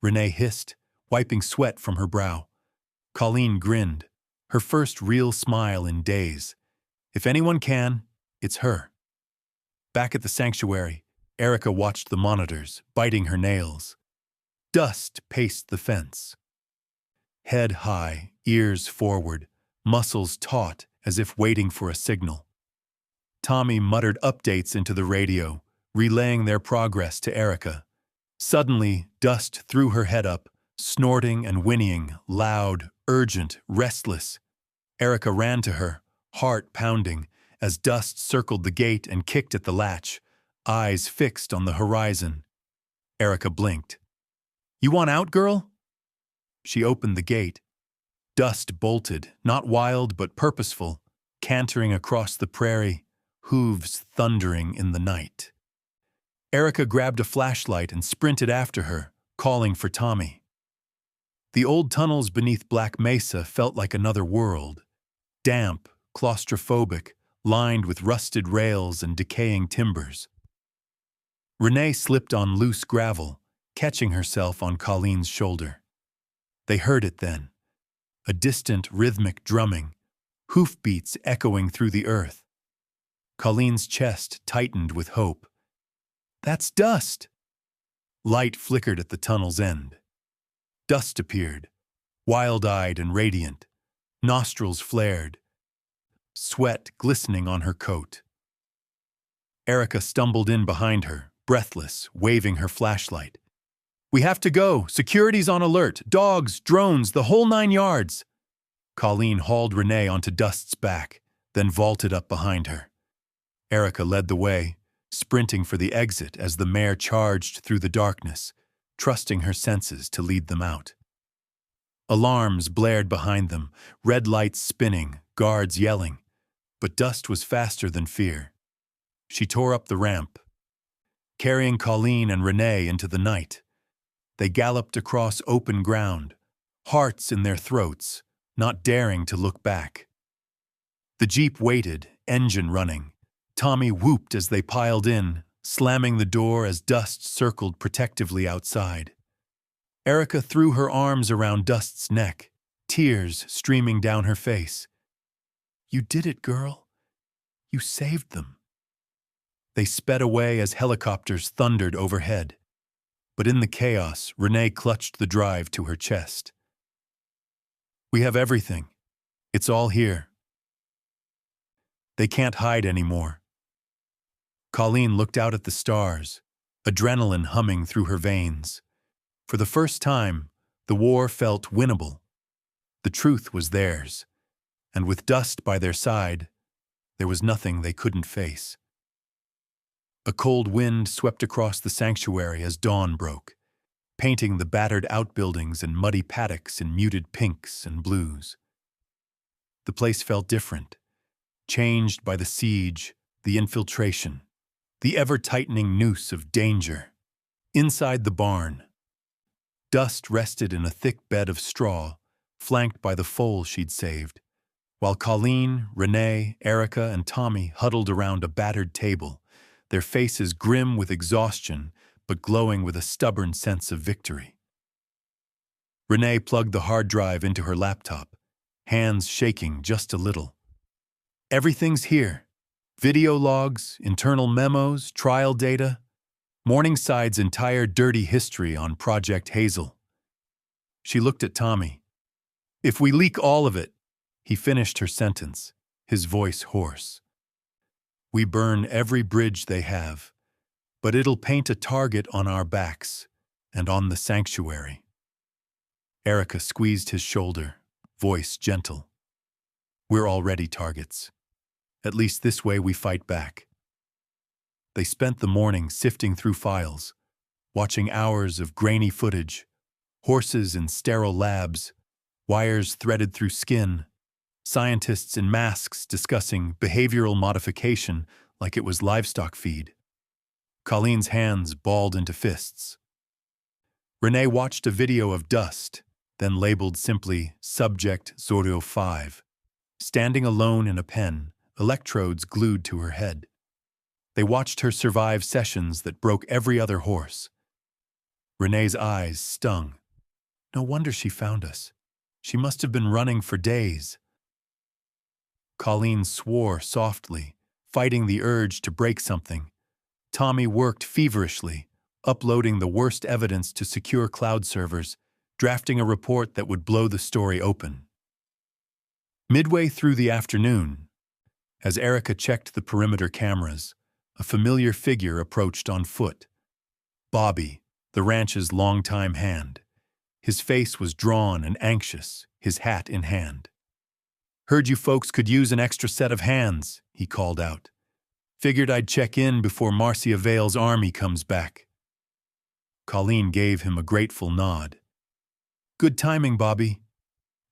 Renee hissed, wiping sweat from her brow. Colleen grinned, her first real smile in days. If anyone can, it's her. Back at the sanctuary, Erica watched the monitors, biting her nails. Dust paced the fence. Head high, ears forward, muscles taut as if waiting for a signal. Tommy muttered updates into the radio, relaying their progress to Erica. Suddenly, Dust threw her head up, snorting and whinnying, loud, urgent, restless. Erica ran to her, heart pounding, as Dust circled the gate and kicked at the latch, eyes fixed on the horizon. Erica blinked. "You want out, girl?" She opened the gate. Dust bolted, not wild but purposeful, cantering across the prairie, hooves thundering in the night. Erica grabbed a flashlight and sprinted after her, calling for Tommy. The old tunnels beneath Black Mesa felt like another world. Damp, claustrophobic, lined with rusted rails and decaying timbers. Renee slipped on loose gravel, catching herself on Colleen's shoulder. They heard it then. A distant rhythmic drumming, hoofbeats echoing through the earth. Colleen's chest tightened with hope. "That's Dust!" Light flickered at the tunnel's end. Dust appeared, wild-eyed and radiant, nostrils flared, sweat glistening on her coat. Erica stumbled in behind her, breathless, waving her flashlight. "We have to go! Security's on alert! Dogs, drones, the whole 9 yards!" Colleen hauled Renee onto Dust's back, then vaulted up behind her. Erica led the way, sprinting for the exit as the mare charged through the darkness, trusting her senses to lead them out. Alarms blared behind them, red lights spinning, guards yelling, but Dust was faster than fear. She tore up the ramp, carrying Colleen and Renee into the night. They galloped across open ground, hearts in their throats, not daring to look back. The Jeep waited, engine running. Tommy whooped as they piled in, slamming the door as Dust circled protectively outside. Erica threw her arms around Dust's neck, tears streaming down her face. "You did it, girl. You saved them." They sped away as helicopters thundered overhead. But in the chaos, Renee clutched the drive to her chest. "We have everything. It's all here. They can't hide anymore." Colleen looked out at the stars, adrenaline humming through her veins. For the first time, the war felt winnable. The truth was theirs, and with Dust by their side, there was nothing they couldn't face. A cold wind swept across the sanctuary as dawn broke, painting the battered outbuildings and muddy paddocks in muted pinks and blues. The place felt different, changed by the siege, the infiltration, the ever-tightening noose of danger. Inside the barn, Dust rested in a thick bed of straw, flanked by the foal she'd saved, while Colleen, Renee, Erica, and Tommy huddled around a battered table, their faces grim with exhaustion, but glowing with a stubborn sense of victory. Renee plugged the hard drive into her laptop, hands shaking just a little. "Everything's here. Video logs, internal memos, trial data, Morningside's entire dirty history on Project Hazel." She looked at Tommy. "If we leak all of it," he finished her sentence, his voice hoarse. "We burn every bridge they have, but it'll paint a target on our backs and on the sanctuary." Erica squeezed his shoulder, voice gentle. "We're already targets. At least this way we fight back." They spent the morning sifting through files, watching hours of grainy footage, horses in sterile labs, wires threaded through skin, scientists in masks discussing behavioral modification like it was livestock feed. Colleen's hands balled into fists. Renee watched a video of Dust, then labeled simply Subject 05, standing alone in a pen, electrodes glued to her head. They watched her survive sessions that broke every other horse. Renee's eyes stung. No wonder she found us. She must have been running for days. Colleen swore softly, fighting the urge to break something. Tommy worked feverishly, uploading the worst evidence to secure cloud servers, drafting a report that would blow the story open. Midway through the afternoon, as Erica checked the perimeter cameras, a familiar figure approached on foot. Bobby, the ranch's longtime hand. His face was drawn and anxious, his hat in hand. "Heard you folks could use an extra set of hands," he called out. "Figured I'd check in before Marcia Vale's army comes back." Colleen gave him a grateful nod. "Good timing, Bobby.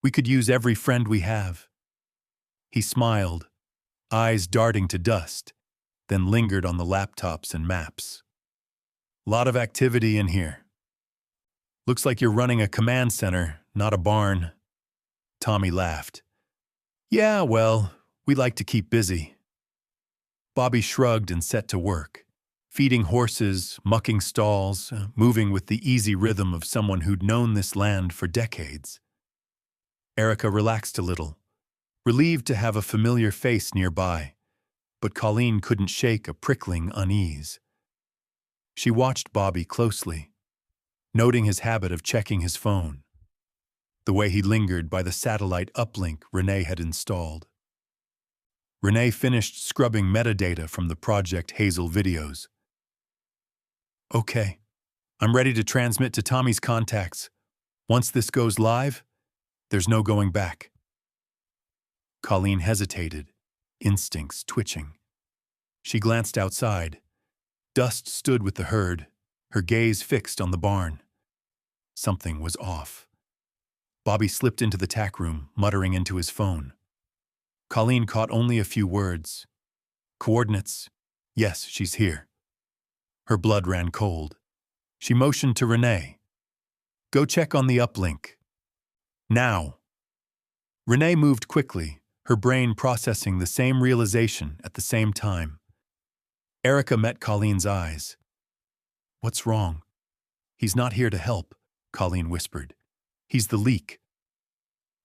We could use every friend we have." He smiled, eyes darting to Dust, then lingered on the laptops and maps. "Lot of activity in here. Looks like you're running a command center, not a barn." Tommy laughed. "Yeah, well, we like to keep busy." Bobby shrugged and set to work, feeding horses, mucking stalls, moving with the easy rhythm of someone who'd known this land for decades. Erica relaxed a little, relieved to have a familiar face nearby, but Colleen couldn't shake a prickling unease. She watched Bobby closely, noting his habit of checking his phone, the way he lingered by the satellite uplink Renee had installed. Renee finished scrubbing metadata from the Project Hazel videos. Okay, I'm ready to transmit to Tommy's contacts. Once this goes live, there's no going back. Colleen hesitated, instincts twitching. She glanced outside. Dust stood with the herd, her gaze fixed on the barn. Something was off. Bobby slipped into the tack room, muttering into his phone. Colleen caught only a few words. Coordinates. Yes, she's here. Her blood ran cold. She motioned to Renee. Go check on the uplink. Now. Renee moved quickly, her brain processing the same realization at the same time. Erica met Colleen's eyes. What's wrong? He's not here to help, Colleen whispered. He's the leak.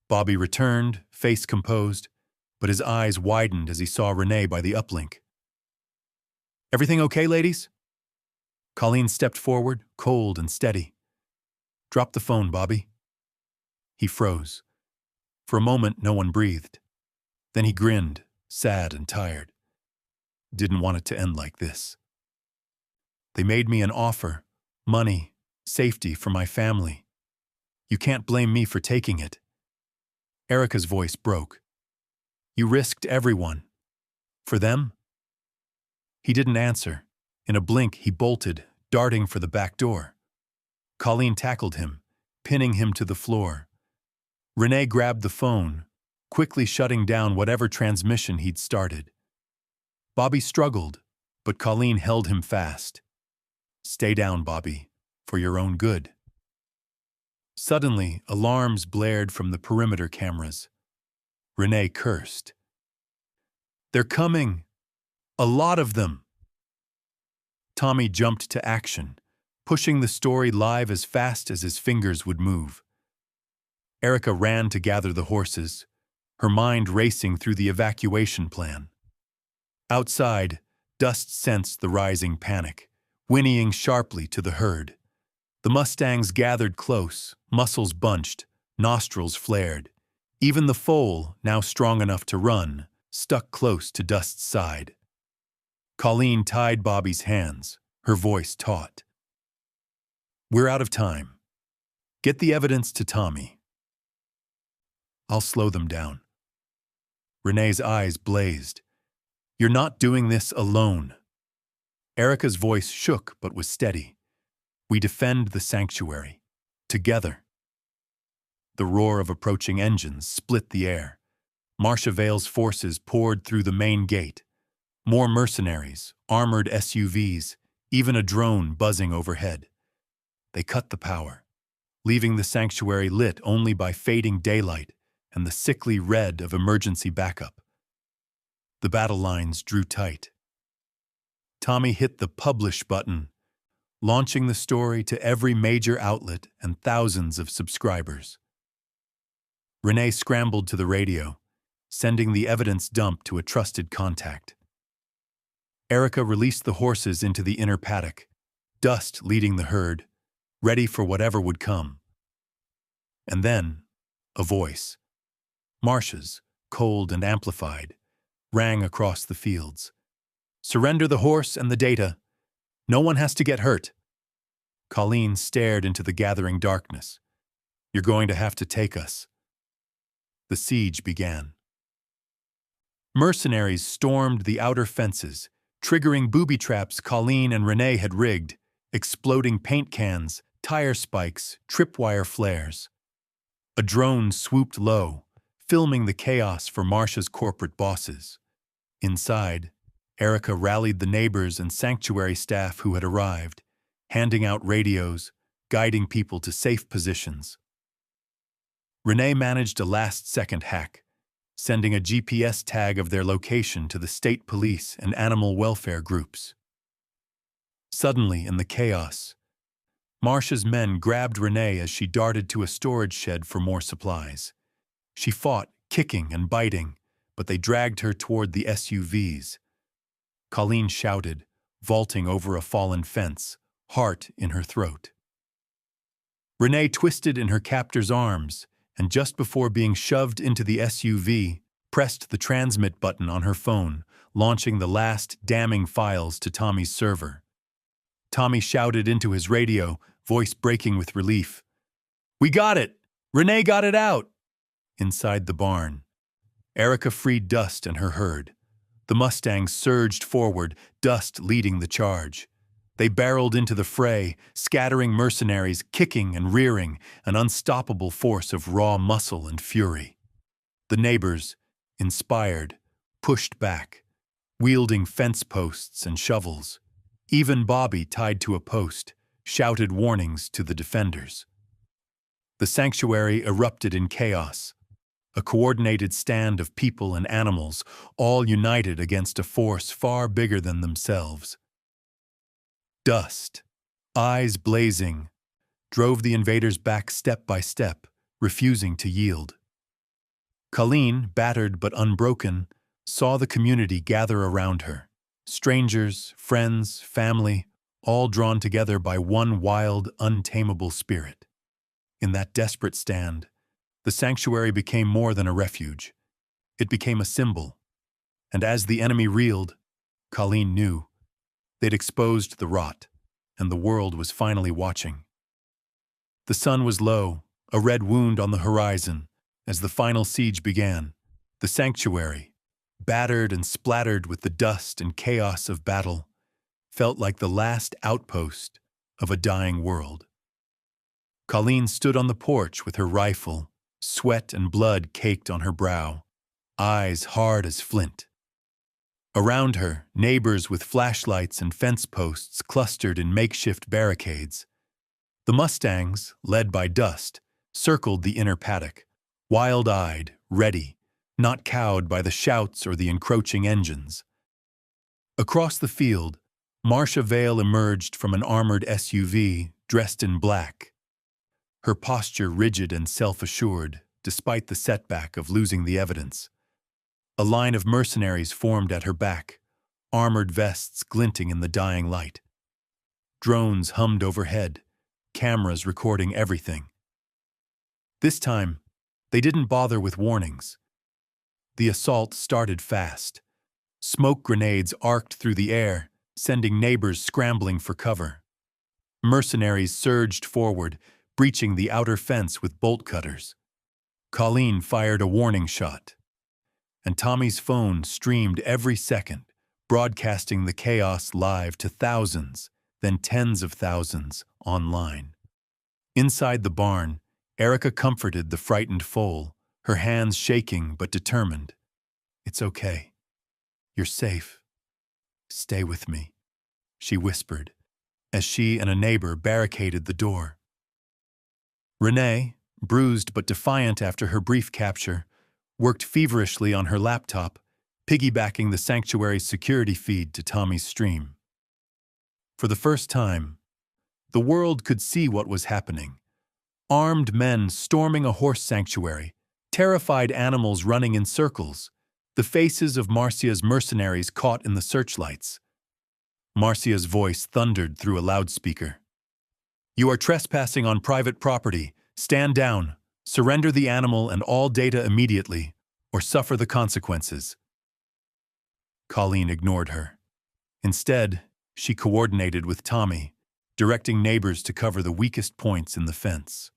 Bobby returned, face composed, but his eyes widened as he saw Renee by the uplink. Everything okay, ladies? Colleen stepped forward, cold and steady. Drop the phone, Bobby. He froze. For a moment, no one breathed. Then he grinned, sad and tired. Didn't want it to end like this. They made me an offer, money, safety for my family. You can't blame me for taking it. Erica's voice broke. You risked everyone. For them? He didn't answer. In a blink, he bolted, darting for the back door. Colleen tackled him, pinning him to the floor. Renee grabbed the phone, quickly shutting down whatever transmission he'd started. Bobby struggled, but Colleen held him fast. Stay down, Bobby, for your own good. Suddenly, alarms blared from the perimeter cameras. Renee cursed. They're coming! A lot of them! Tommy jumped to action, pushing the story live as fast as his fingers would move. Erica ran to gather the horses, her mind racing through the evacuation plan. Outside, Dust sensed the rising panic, whinnying sharply to the herd. The Mustangs gathered close, muscles bunched, nostrils flared. Even the foal, now strong enough to run, stuck close to Dust's side. Colleen tied Bobby's hands, her voice taut. We're out of time. Get the evidence to Tommy. I'll slow them down. Renee's eyes blazed. You're not doing this alone. Erica's voice shook but was steady. We defend the sanctuary. Together. The roar of approaching engines split the air. Marcia Vale's forces poured through the main gate. More mercenaries, armored SUVs, even a drone buzzing overhead. They cut the power, leaving the sanctuary lit only by fading daylight and the sickly red of emergency backup. The battle lines drew tight. Tommy hit the publish button, launching the story to every major outlet and thousands of subscribers. Renee scrambled to the radio, sending the evidence dump to a trusted contact. Erica released the horses into the inner paddock, Dust leading the herd, ready for whatever would come. And then, a voice, Marcia's, cold and amplified, rang across the fields. Surrender the horse and the data. No one has to get hurt. Colleen stared into the gathering darkness. You're going to have to take us. The siege began. Mercenaries stormed the outer fences, triggering booby traps Colleen and Renee had rigged, exploding paint cans, tire spikes, tripwire flares. A drone swooped low, filming the chaos for Marcia's corporate bosses. Inside, Erica rallied the neighbors and sanctuary staff who had arrived, handing out radios, guiding people to safe positions. Renee managed a last-second hack, sending a GPS tag of their location to the state police and animal welfare groups. Suddenly, in the chaos, Marcia's men grabbed Renee as she darted to a storage shed for more supplies. She fought, kicking and biting, but they dragged her toward the SUVs. Colleen shouted, vaulting over a fallen fence, heart in her throat. Renee twisted in her captor's arms, and just before being shoved into the SUV, pressed the transmit button on her phone, launching the last damning files to Tommy's server. Tommy shouted into his radio, voice breaking with relief. "We got it! Renee got it out!" Inside the barn, Erica freed Dust and her herd. The Mustangs surged forward, Dust leading the charge. They barreled into the fray, scattering mercenaries, kicking and rearing, an unstoppable force of raw muscle and fury. The neighbors, inspired, pushed back, wielding fence posts and shovels. Even Bobby, tied to a post, shouted warnings to the defenders. The sanctuary erupted in chaos, a coordinated stand of people and animals, all united against a force far bigger than themselves. Dust, eyes blazing, drove the invaders back step by step, refusing to yield. Colleen, battered but unbroken, saw the community gather around her. Strangers, friends, family, all drawn together by one wild, untamable spirit. In that desperate stand, the sanctuary became more than a refuge. It became a symbol. And as the enemy reeled, Colleen knew they'd exposed the rot, and the world was finally watching. The sun was low, a red wound on the horizon, as the final siege began. The sanctuary, battered and splattered with the dust and chaos of battle, felt like the last outpost of a dying world. Colleen stood on the porch with her rifle, sweat and blood caked on her brow, eyes hard as flint. Around her, neighbors with flashlights and fence posts clustered in makeshift barricades. The Mustangs, led by Dust, circled the inner paddock, wild-eyed, ready, not cowed by the shouts or the encroaching engines. Across the field, Marcia Vale emerged from an armored SUV, dressed in black. Her posture rigid and self-assured, despite the setback of losing the evidence. A line of mercenaries formed at her back, armored vests glinting in the dying light. Drones hummed overhead, cameras recording everything. This time, they didn't bother with warnings. The assault started fast. Smoke grenades arced through the air, sending neighbors scrambling for cover. Mercenaries surged forward, breaching the outer fence with bolt cutters. Colleen fired a warning shot, and Tommy's phone streamed every second, broadcasting the chaos live to thousands, then tens of thousands, online. Inside the barn, Erica comforted the frightened foal, her hands shaking but determined. "It's okay. You're safe. Stay with me," she whispered, as she and a neighbor barricaded the door. Renee, bruised but defiant after her brief capture, worked feverishly on her laptop, piggybacking the sanctuary's security feed to Tommy's stream. For the first time, the world could see what was happening. Armed men storming a horse sanctuary, terrified animals running in circles, the faces of Marcia's mercenaries caught in the searchlights. Marcia's voice thundered through a loudspeaker. "You are trespassing on private property. Stand down, surrender the animal and all data immediately, or suffer the consequences." Colleen ignored her. Instead, she coordinated with Tommy, directing neighbors to cover the weakest points in the fence.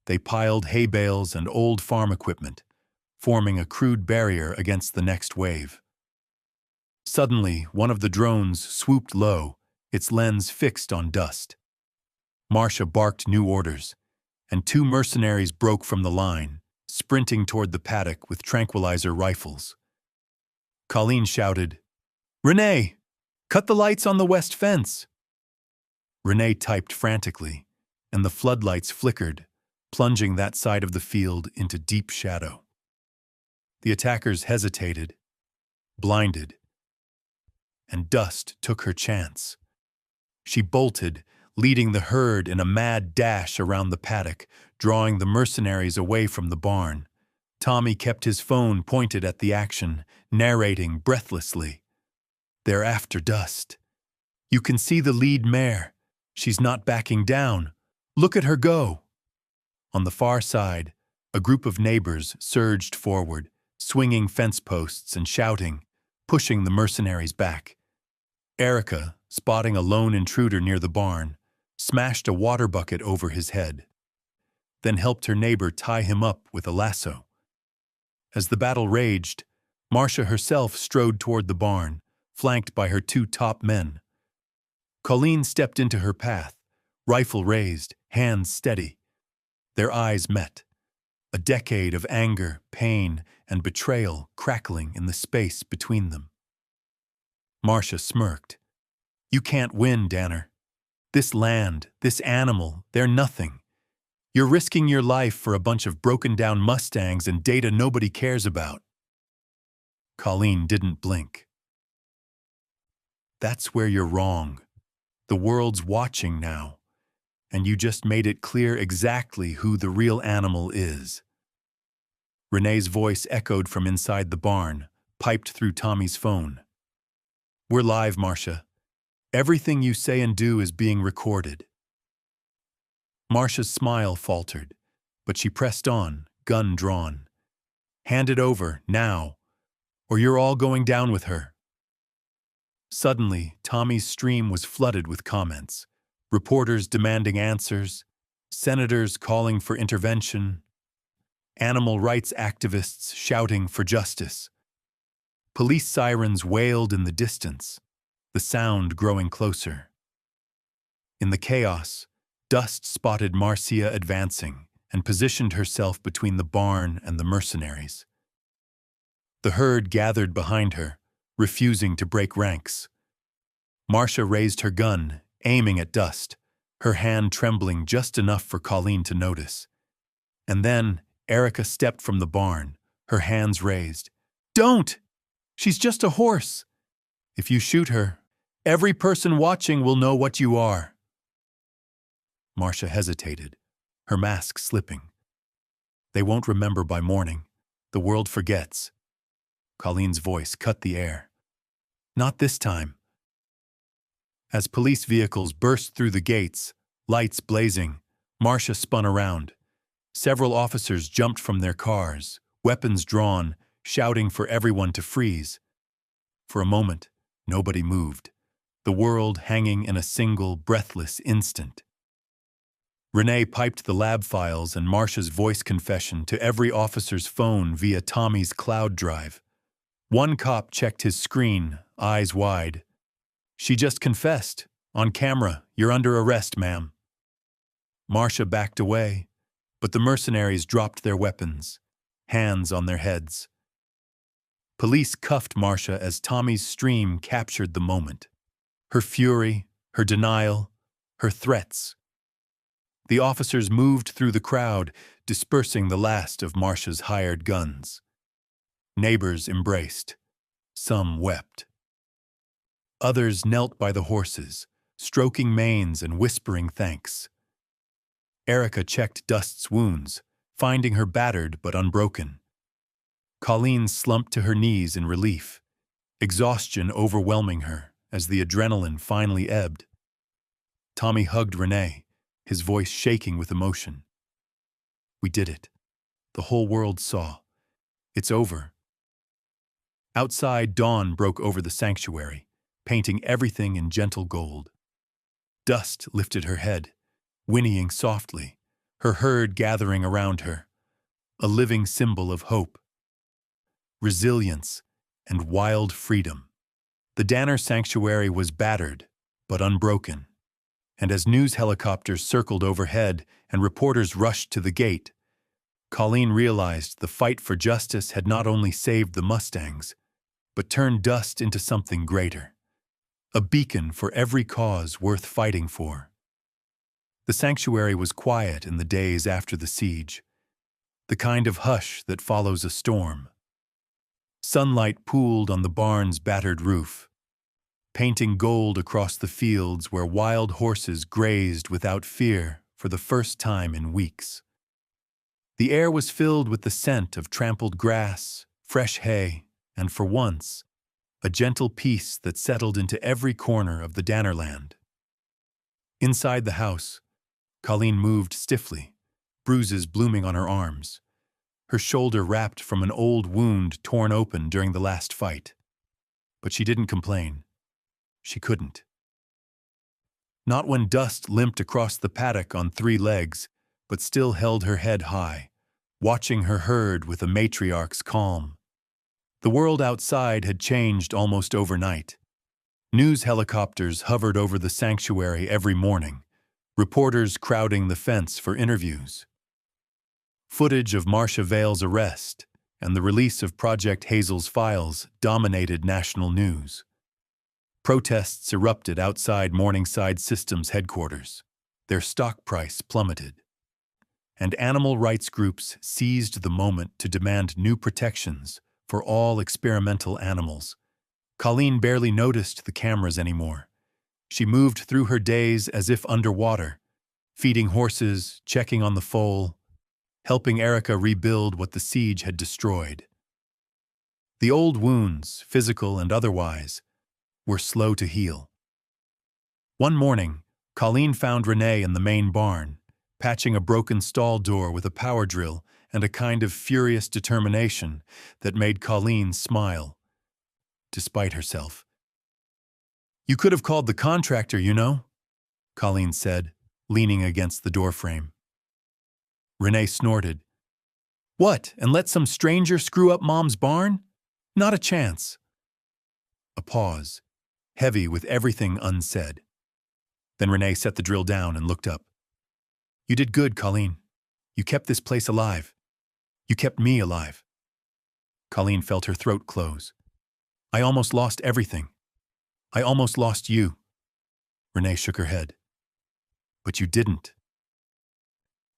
They piled hay bales and old farm equipment, forming a crude barrier against the next wave. Suddenly, one of the drones swooped low, its lens fixed on Dust. Marcia barked new orders, and two mercenaries broke from the line, sprinting toward the paddock with tranquilizer rifles. Colleen shouted, "Renee, cut the lights on the west fence!" Renee typed frantically, and the floodlights flickered, plunging that side of the field into deep shadow. The attackers hesitated, blinded, and Dust took her chance. She bolted, leading the herd in a mad dash around the paddock, drawing the mercenaries away from the barn. Tommy kept his phone pointed at the action, narrating breathlessly. "They're after Dust. You can see the lead mare. She's not backing down. Look at her go." On the far side, A group of neighbors surged forward, swinging fence posts and shouting, pushing the mercenaries back. Erica, spotting a lone intruder near the barn, smashed a water bucket over his head, then helped her neighbor tie him up with a lasso. As the battle raged, Marcia herself strode toward the barn, flanked by her two top men. Colleen stepped into her path, rifle raised, hands steady. Their eyes met, a decade of anger, pain, and betrayal crackling in the space between them. Marcia smirked. "You can't win, Danner. This land, this animal, they're nothing. You're risking your life for a bunch of broken-down Mustangs and data nobody cares about." Colleen didn't blink. "That's where you're wrong. The world's watching now, and you just made it clear exactly who the real animal is." Renee's voice echoed from inside the barn, piped through Tommy's phone. "We're live, Marcia. Everything you say and do is being recorded." Marcia's smile faltered, but she pressed on, gun drawn. "Hand it over, now, or you're all going down with her." Suddenly, Tommy's stream was flooded with comments. Reporters demanding answers, senators calling for intervention, animal rights activists shouting for justice. Police sirens wailed in the distance, the sound growing closer. In the chaos, Dust spotted Marcia advancing and positioned herself between the barn and the mercenaries. The herd gathered behind her, refusing to break ranks. Marcia raised her gun, aiming at Dust, her hand trembling just enough for Colleen to notice. And then Erica stepped from the barn, her hands raised. "Don't! She's just a horse. If you shoot her, every person watching will know what you are." Marcia hesitated, her mask slipping. "They won't remember by morning. The world forgets." Colleen's voice cut the air. "Not this time." As police vehicles burst through the gates, lights blazing, Marcia spun around. Several officers jumped from their cars, weapons drawn, shouting for everyone to freeze. For a moment, nobody moved, the world hanging in a single, breathless instant. Renee piped the lab files and Marcia's voice confession to every officer's phone via Tommy's cloud drive. One cop checked his screen, eyes wide. "She just confessed. On camera, you're under arrest, ma'am." Marcia backed away, but the mercenaries dropped their weapons, hands on their heads. Police cuffed Marcia as Tommy's stream captured the moment. Her fury, her denial, her threats. The officers moved through the crowd, dispersing the last of Marcia's hired guns. Neighbors embraced. Some wept. Others knelt by the horses, stroking manes and whispering thanks. Erica checked Dust's wounds, finding her battered but unbroken. Colleen slumped to her knees in relief, exhaustion overwhelming her as the adrenaline finally ebbed. Tommy hugged Renee, his voice shaking with emotion. "We did it. The whole world saw. It's over." Outside, dawn broke over the sanctuary, painting everything in gentle gold. Dust lifted her head, whinnying softly, her herd gathering around her, a living symbol of hope, resilience, and wild freedom. The Danner sanctuary was battered, but unbroken, and as news helicopters circled overhead and reporters rushed to the gate, Colleen realized the fight for justice had not only saved the Mustangs, but turned Dust into something greater, a beacon for every cause worth fighting for. The sanctuary was quiet in the days after the siege, the kind of hush that follows a storm. Sunlight pooled on the barn's battered roof, painting gold across the fields where wild horses grazed without fear for the first time in weeks. The air was filled with the scent of trampled grass, fresh hay, and for once, a gentle peace that settled into every corner of the Dannerland. Inside the house, Colleen moved stiffly, bruises blooming on her arms, her shoulder wrapped from an old wound torn open during the last fight. But she didn't complain. She couldn't. Not when Dust limped across the paddock on 3 legs, but still held her head high, watching her herd with a matriarch's calm. The world outside had changed almost overnight. News helicopters hovered over the sanctuary every morning, reporters crowding the fence for interviews. Footage of Marcia Vale's arrest and the release of Project Hazel's files dominated national news. Protests erupted outside Morningside Systems headquarters. Their stock price plummeted. And animal rights groups seized the moment to demand new protections for all experimental animals. Colleen barely noticed the cameras anymore. She moved through her days as if underwater, feeding horses, checking on the foal, helping Erica rebuild what the siege had destroyed. The old wounds, physical and otherwise, were slow to heal. One morning, Colleen found Renee in the main barn, patching a broken stall door with a power drill and a kind of furious determination that made Colleen smile, despite herself. "You could have called the contractor, you know," Colleen said, leaning against the doorframe. Renee snorted. "What, and let some stranger screw up Mom's barn? Not a chance." A pause, heavy with everything unsaid. Then Renee set the drill down and looked up. "You did good, Colleen. You kept this place alive. You kept me alive." Colleen felt her throat close. "I almost lost everything. I almost lost you." Renee shook her head. "But you didn't.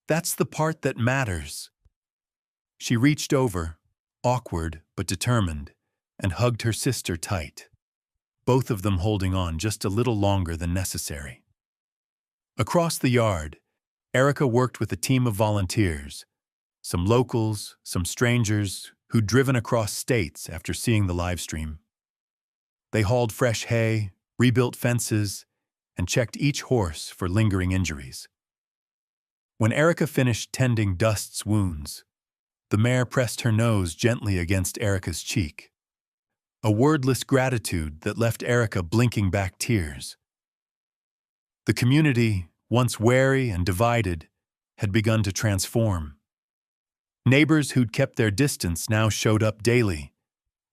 That's the part that matters." She reached over, awkward but determined, and hugged her sister tight, both of them holding on just a little longer than necessary. Across the yard, Erica worked with a team of volunteers, some locals, some strangers who'd driven across states after seeing the live stream. They hauled fresh hay, rebuilt fences, and checked each horse for lingering injuries. When Erica finished tending Dust's wounds, the mare pressed her nose gently against Erica's cheek, a wordless gratitude that left Erica blinking back tears. The community, once wary and divided, had begun to transform. Neighbors who'd kept their distance now showed up daily,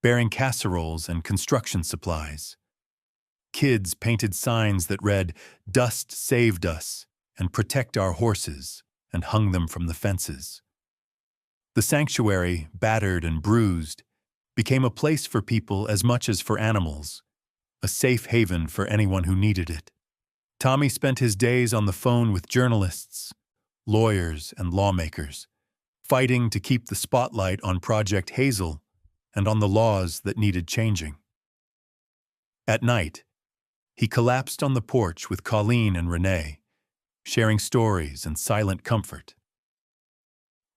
bearing casseroles and construction supplies. Kids painted signs that read, "Dust saved us," and "Protect our horses," and hung them from the fences. The sanctuary, battered and bruised, became a place for people as much as for animals, a safe haven for anyone who needed it. Tommy spent his days on the phone with journalists, lawyers, and lawmakers, fighting to keep the spotlight on Project Hazel and on the laws that needed changing. At night, he collapsed on the porch with Colleen and Renee, sharing stories and silent comfort.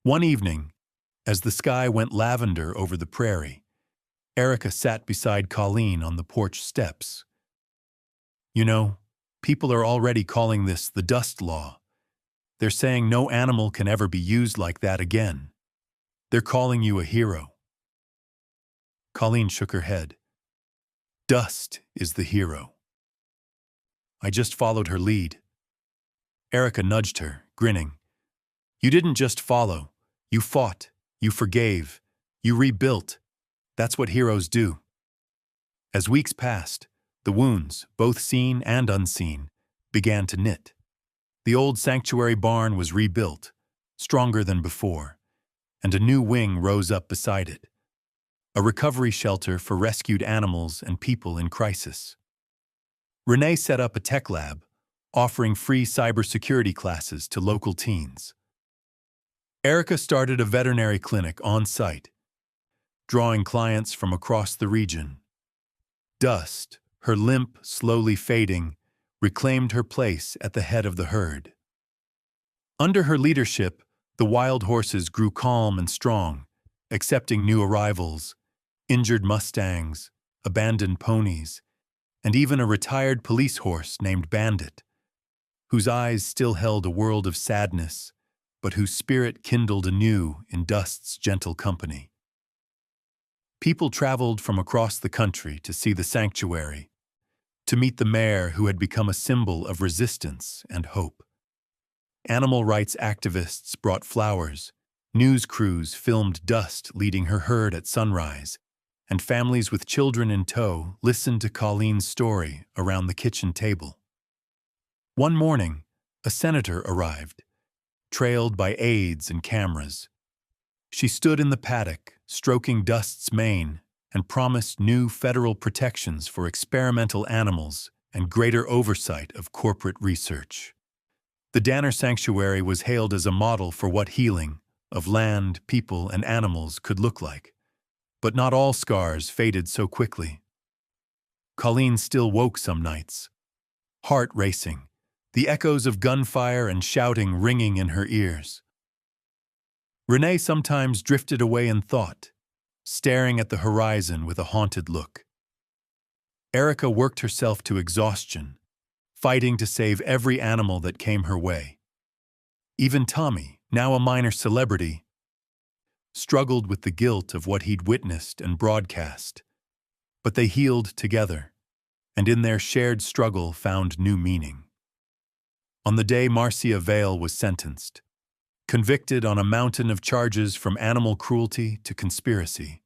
One evening, as the sky went lavender over the prairie, Erica sat beside Colleen on the porch steps. "You know, people are already calling this the Dust Law. They're saying no animal can ever be used like that again. They're calling you a hero." Colleen shook her head. "Dust is the hero." "I just followed her lead." Erica nudged her, grinning. "You didn't just follow. You fought. You forgave. You rebuilt. That's what heroes do." As weeks passed, the wounds, both seen and unseen, began to knit. The old sanctuary barn was rebuilt, stronger than before, and a new wing rose up beside it, a recovery shelter for rescued animals and people in crisis. Renee set up a tech lab, offering free cybersecurity classes to local teens. Erica started a veterinary clinic on site, drawing clients from across the region. Dust, her limp slowly fading, reclaimed her place at the head of the herd. Under her leadership, the wild horses grew calm and strong, accepting new arrivals, injured Mustangs, abandoned ponies, and even a retired police horse named Bandit, whose eyes still held a world of sadness, but whose spirit kindled anew in Dust's gentle company. People traveled from across the country to see the sanctuary, to meet the mare who had become a symbol of resistance and hope. Animal rights activists brought flowers, news crews filmed Dust leading her herd at sunrise, and families with children in tow listened to Colleen's story around the kitchen table. One morning, a senator arrived, trailed by aides and cameras. She stood in the paddock, stroking Dust's mane, and promised new federal protections for experimental animals and greater oversight of corporate research. The Danner Sanctuary was hailed as a model for what healing of land, people, and animals could look like. But not all scars faded so quickly. Colleen still woke some nights, heart racing, the echoes of gunfire and shouting ringing in her ears. Renee sometimes drifted away in thought, staring at the horizon with a haunted look. Erica worked herself to exhaustion, fighting to save every animal that came her way. Even Tommy, now a minor celebrity, struggled with the guilt of what he'd witnessed and broadcast. But they healed together, and in their shared struggle found new meaning. On the day Marcia Vale was sentenced, convicted on a mountain of charges from animal cruelty to conspiracy,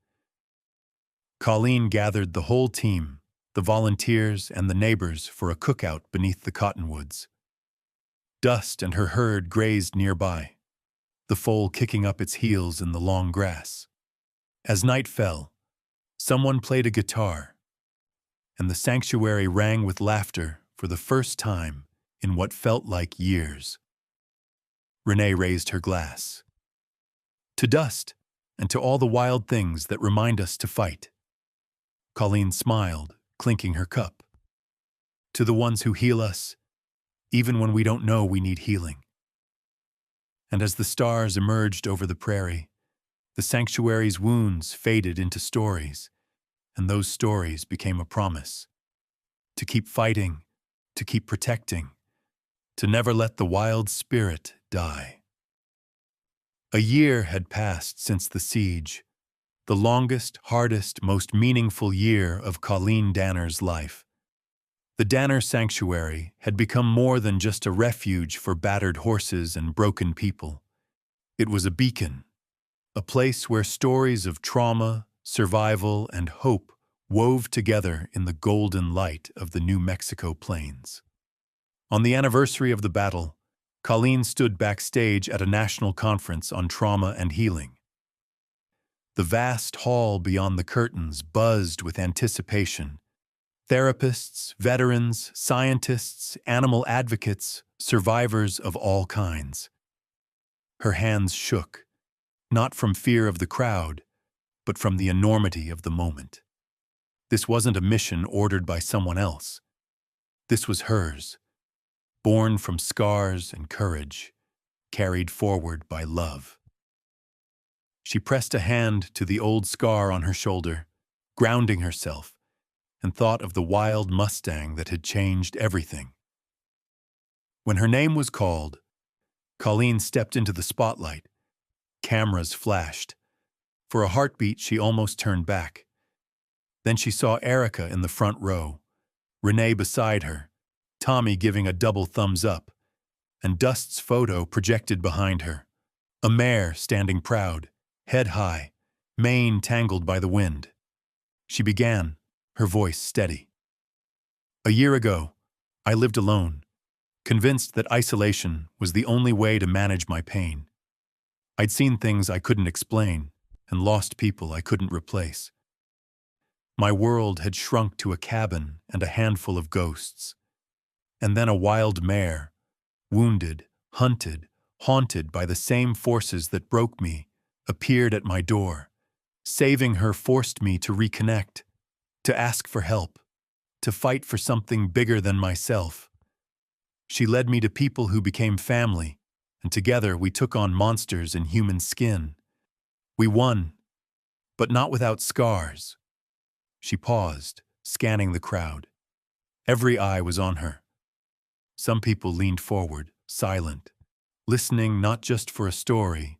Colleen gathered the whole team, the volunteers and the neighbors, for a cookout beneath the cottonwoods. Dust and her herd grazed nearby, the foal kicking up its heels in the long grass. As night fell, someone played a guitar, and the sanctuary rang with laughter for the first time in what felt like years. Renee raised her glass. To Dust, and to all the wild things that remind us to fight. Colleen smiled, clinking her cup. To the ones who heal us, even when we don't know we need healing. And as the stars emerged over the prairie, the sanctuary's wounds faded into stories, and those stories became a promise. To keep fighting, to keep protecting, to never let the wild spirit die. A year had passed since the siege, the longest, hardest, most meaningful year of Colleen Danner's life. The Danner Sanctuary had become more than just a refuge for battered horses and broken people. It was a beacon, a place where stories of trauma, survival, and hope wove together in the golden light of the New Mexico plains. On the anniversary of the battle, Colleen stood backstage at a national conference on trauma and healing. The vast hall beyond the curtains buzzed with anticipation. Therapists, veterans, scientists, animal advocates, survivors of all kinds. Her hands shook, not from fear of the crowd, but from the enormity of the moment. This wasn't a mission ordered by someone else. This was hers, born from scars and courage, carried forward by love. She pressed a hand to the old scar on her shoulder, grounding herself, and thought of the wild Mustang that had changed everything. When her name was called, Colleen stepped into the spotlight. Cameras flashed. For a heartbeat, she almost turned back. Then she saw Erica in the front row, Renee beside her, Tommy giving a double thumbs up, and Dust's photo projected behind her. A mare standing proud, head high, mane tangled by the wind. She began, her voice steady. A year ago, I lived alone, convinced that isolation was the only way to manage my pain. I'd seen things I couldn't explain and lost people I couldn't replace. My world had shrunk to a cabin and a handful of ghosts. And then a wild mare, wounded, hunted, haunted by the same forces that broke me, appeared at my door. Saving her forced me to reconnect, to ask for help, to fight for something bigger than myself. She led me to people who became family, and together we took on monsters in human skin. We won, but not without scars. She paused, scanning the crowd. Every eye was on her. Some people leaned forward, silent, listening not just for a story,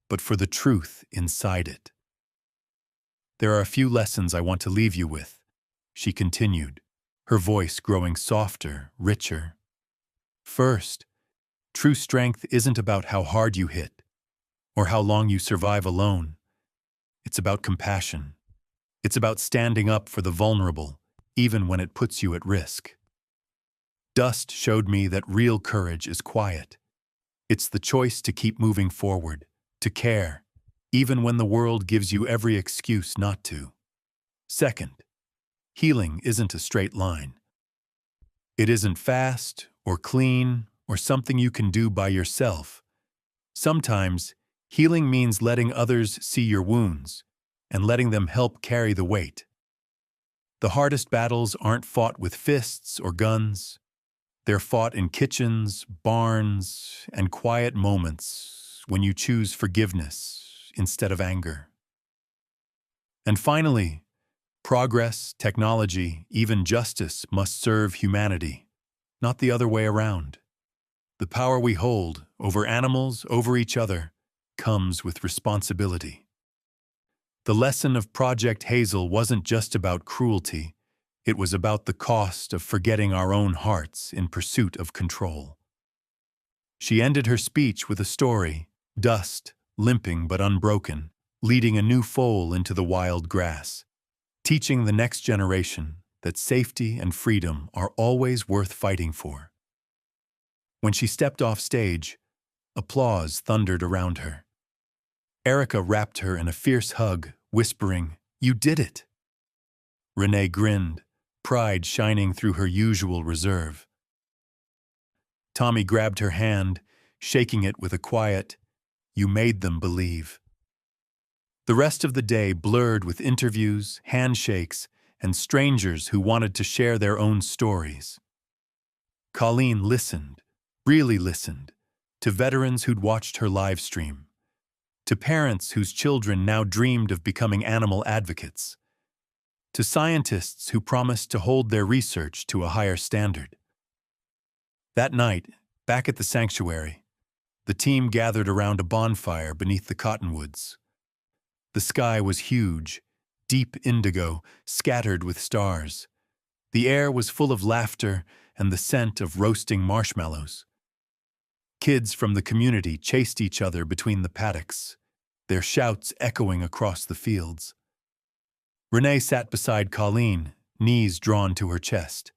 but for the truth inside it. There are a few lessons I want to leave you with, she continued, her voice growing softer, richer. First, true strength isn't about how hard you hit or how long you survive alone. It's about compassion. It's about standing up for the vulnerable, even when it puts you at risk. Dust showed me that real courage is quiet. It's the choice to keep moving forward, to care, even when the world gives you every excuse not to. Second, healing isn't a straight line. It isn't fast or clean or something you can do by yourself. Sometimes, healing means letting others see your wounds and letting them help carry the weight. The hardest battles aren't fought with fists or guns. They're fought in kitchens, barns, and quiet moments when you choose forgiveness instead of anger. And finally, progress, technology, even justice must serve humanity, not the other way around. The power we hold over animals, over each other, comes with responsibility. The lesson of Project Hazel wasn't just about cruelty. It was about the cost of forgetting our own hearts in pursuit of control. She ended her speech with a story, Dust, limping but unbroken, leading a new foal into the wild grass, teaching the next generation that safety and freedom are always worth fighting for. When she stepped off stage, applause thundered around her. Erica wrapped her in a fierce hug, whispering, "You did it!" Renee grinned, pride shining through her usual reserve. Tommy grabbed her hand, shaking it with a quiet, "You made them believe." The rest of the day blurred with interviews, handshakes, and strangers who wanted to share their own stories. Colleen listened, really listened, to veterans who'd watched her live stream, to parents whose children now dreamed of becoming animal advocates, to scientists who promised to hold their research to a higher standard. That night, back at the sanctuary, the team gathered around a bonfire beneath the cottonwoods. The sky was huge, deep indigo, scattered with stars. The air was full of laughter and the scent of roasting marshmallows. Kids from the community chased each other between the paddocks, their shouts echoing across the fields. Renee sat beside Colleen, knees drawn to her chest.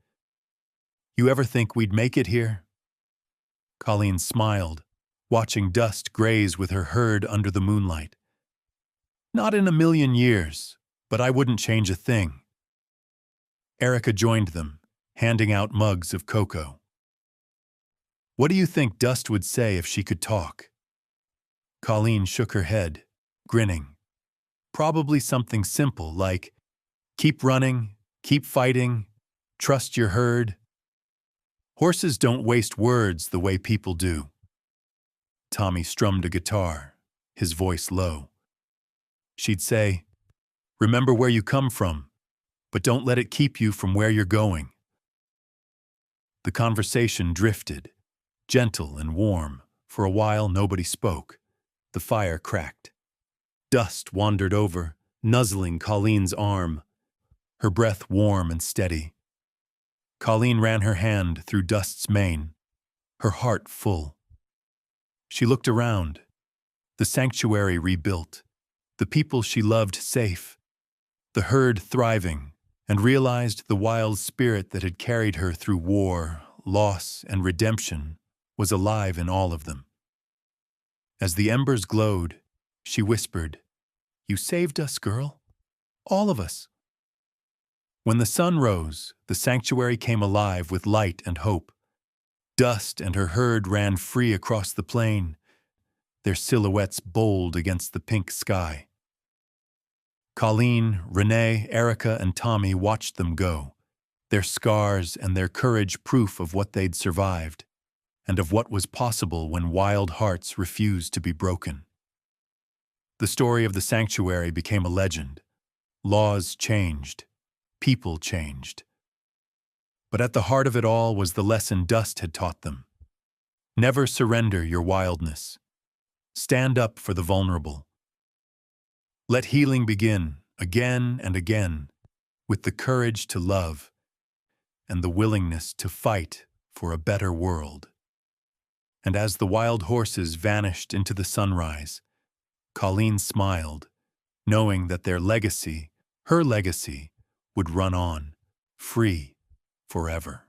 "You ever think we'd make it here?" Colleen smiled, watching Dust graze with her herd under the moonlight. "Not in a million years, but I wouldn't change a thing." Erica joined them, handing out mugs of cocoa. "What do you think Dust would say if she could talk?" Colleen shook her head, grinning. Probably something simple like, "Keep running, keep fighting, trust your herd." Horses don't waste words the way people do. Tommy strummed a guitar, his voice low. She'd say, "Remember where you come from, but don't let it keep you from where you're going." The conversation drifted, gentle and warm. For a while, nobody spoke. The fire cracked. Dust wandered over, nuzzling Colleen's arm, her breath warm and steady. Colleen ran her hand through Dust's mane, her heart full. She looked around, the sanctuary rebuilt, the people she loved safe, the herd thriving, and realized the wild spirit that had carried her through war, loss, and redemption was alive in all of them. As the embers glowed, she whispered, "You saved us, girl. All of us." When the sun rose, the sanctuary came alive with light and hope. Dust and her herd ran free across the plain, their silhouettes bold against the pink sky. Colleen, Renee, Erica, and Tommy watched them go, their scars and their courage proof of what they'd survived, and of what was possible when wild hearts refused to be broken. The story of the sanctuary became a legend. Laws changed. People changed. But at the heart of it all was the lesson Dust had taught them. Never surrender your wildness. Stand up for the vulnerable. Let healing begin again and again with the courage to love and the willingness to fight for a better world. And as the wild horses vanished into the sunrise, Colleen smiled, knowing that their legacy, her legacy, would run on, free, forever.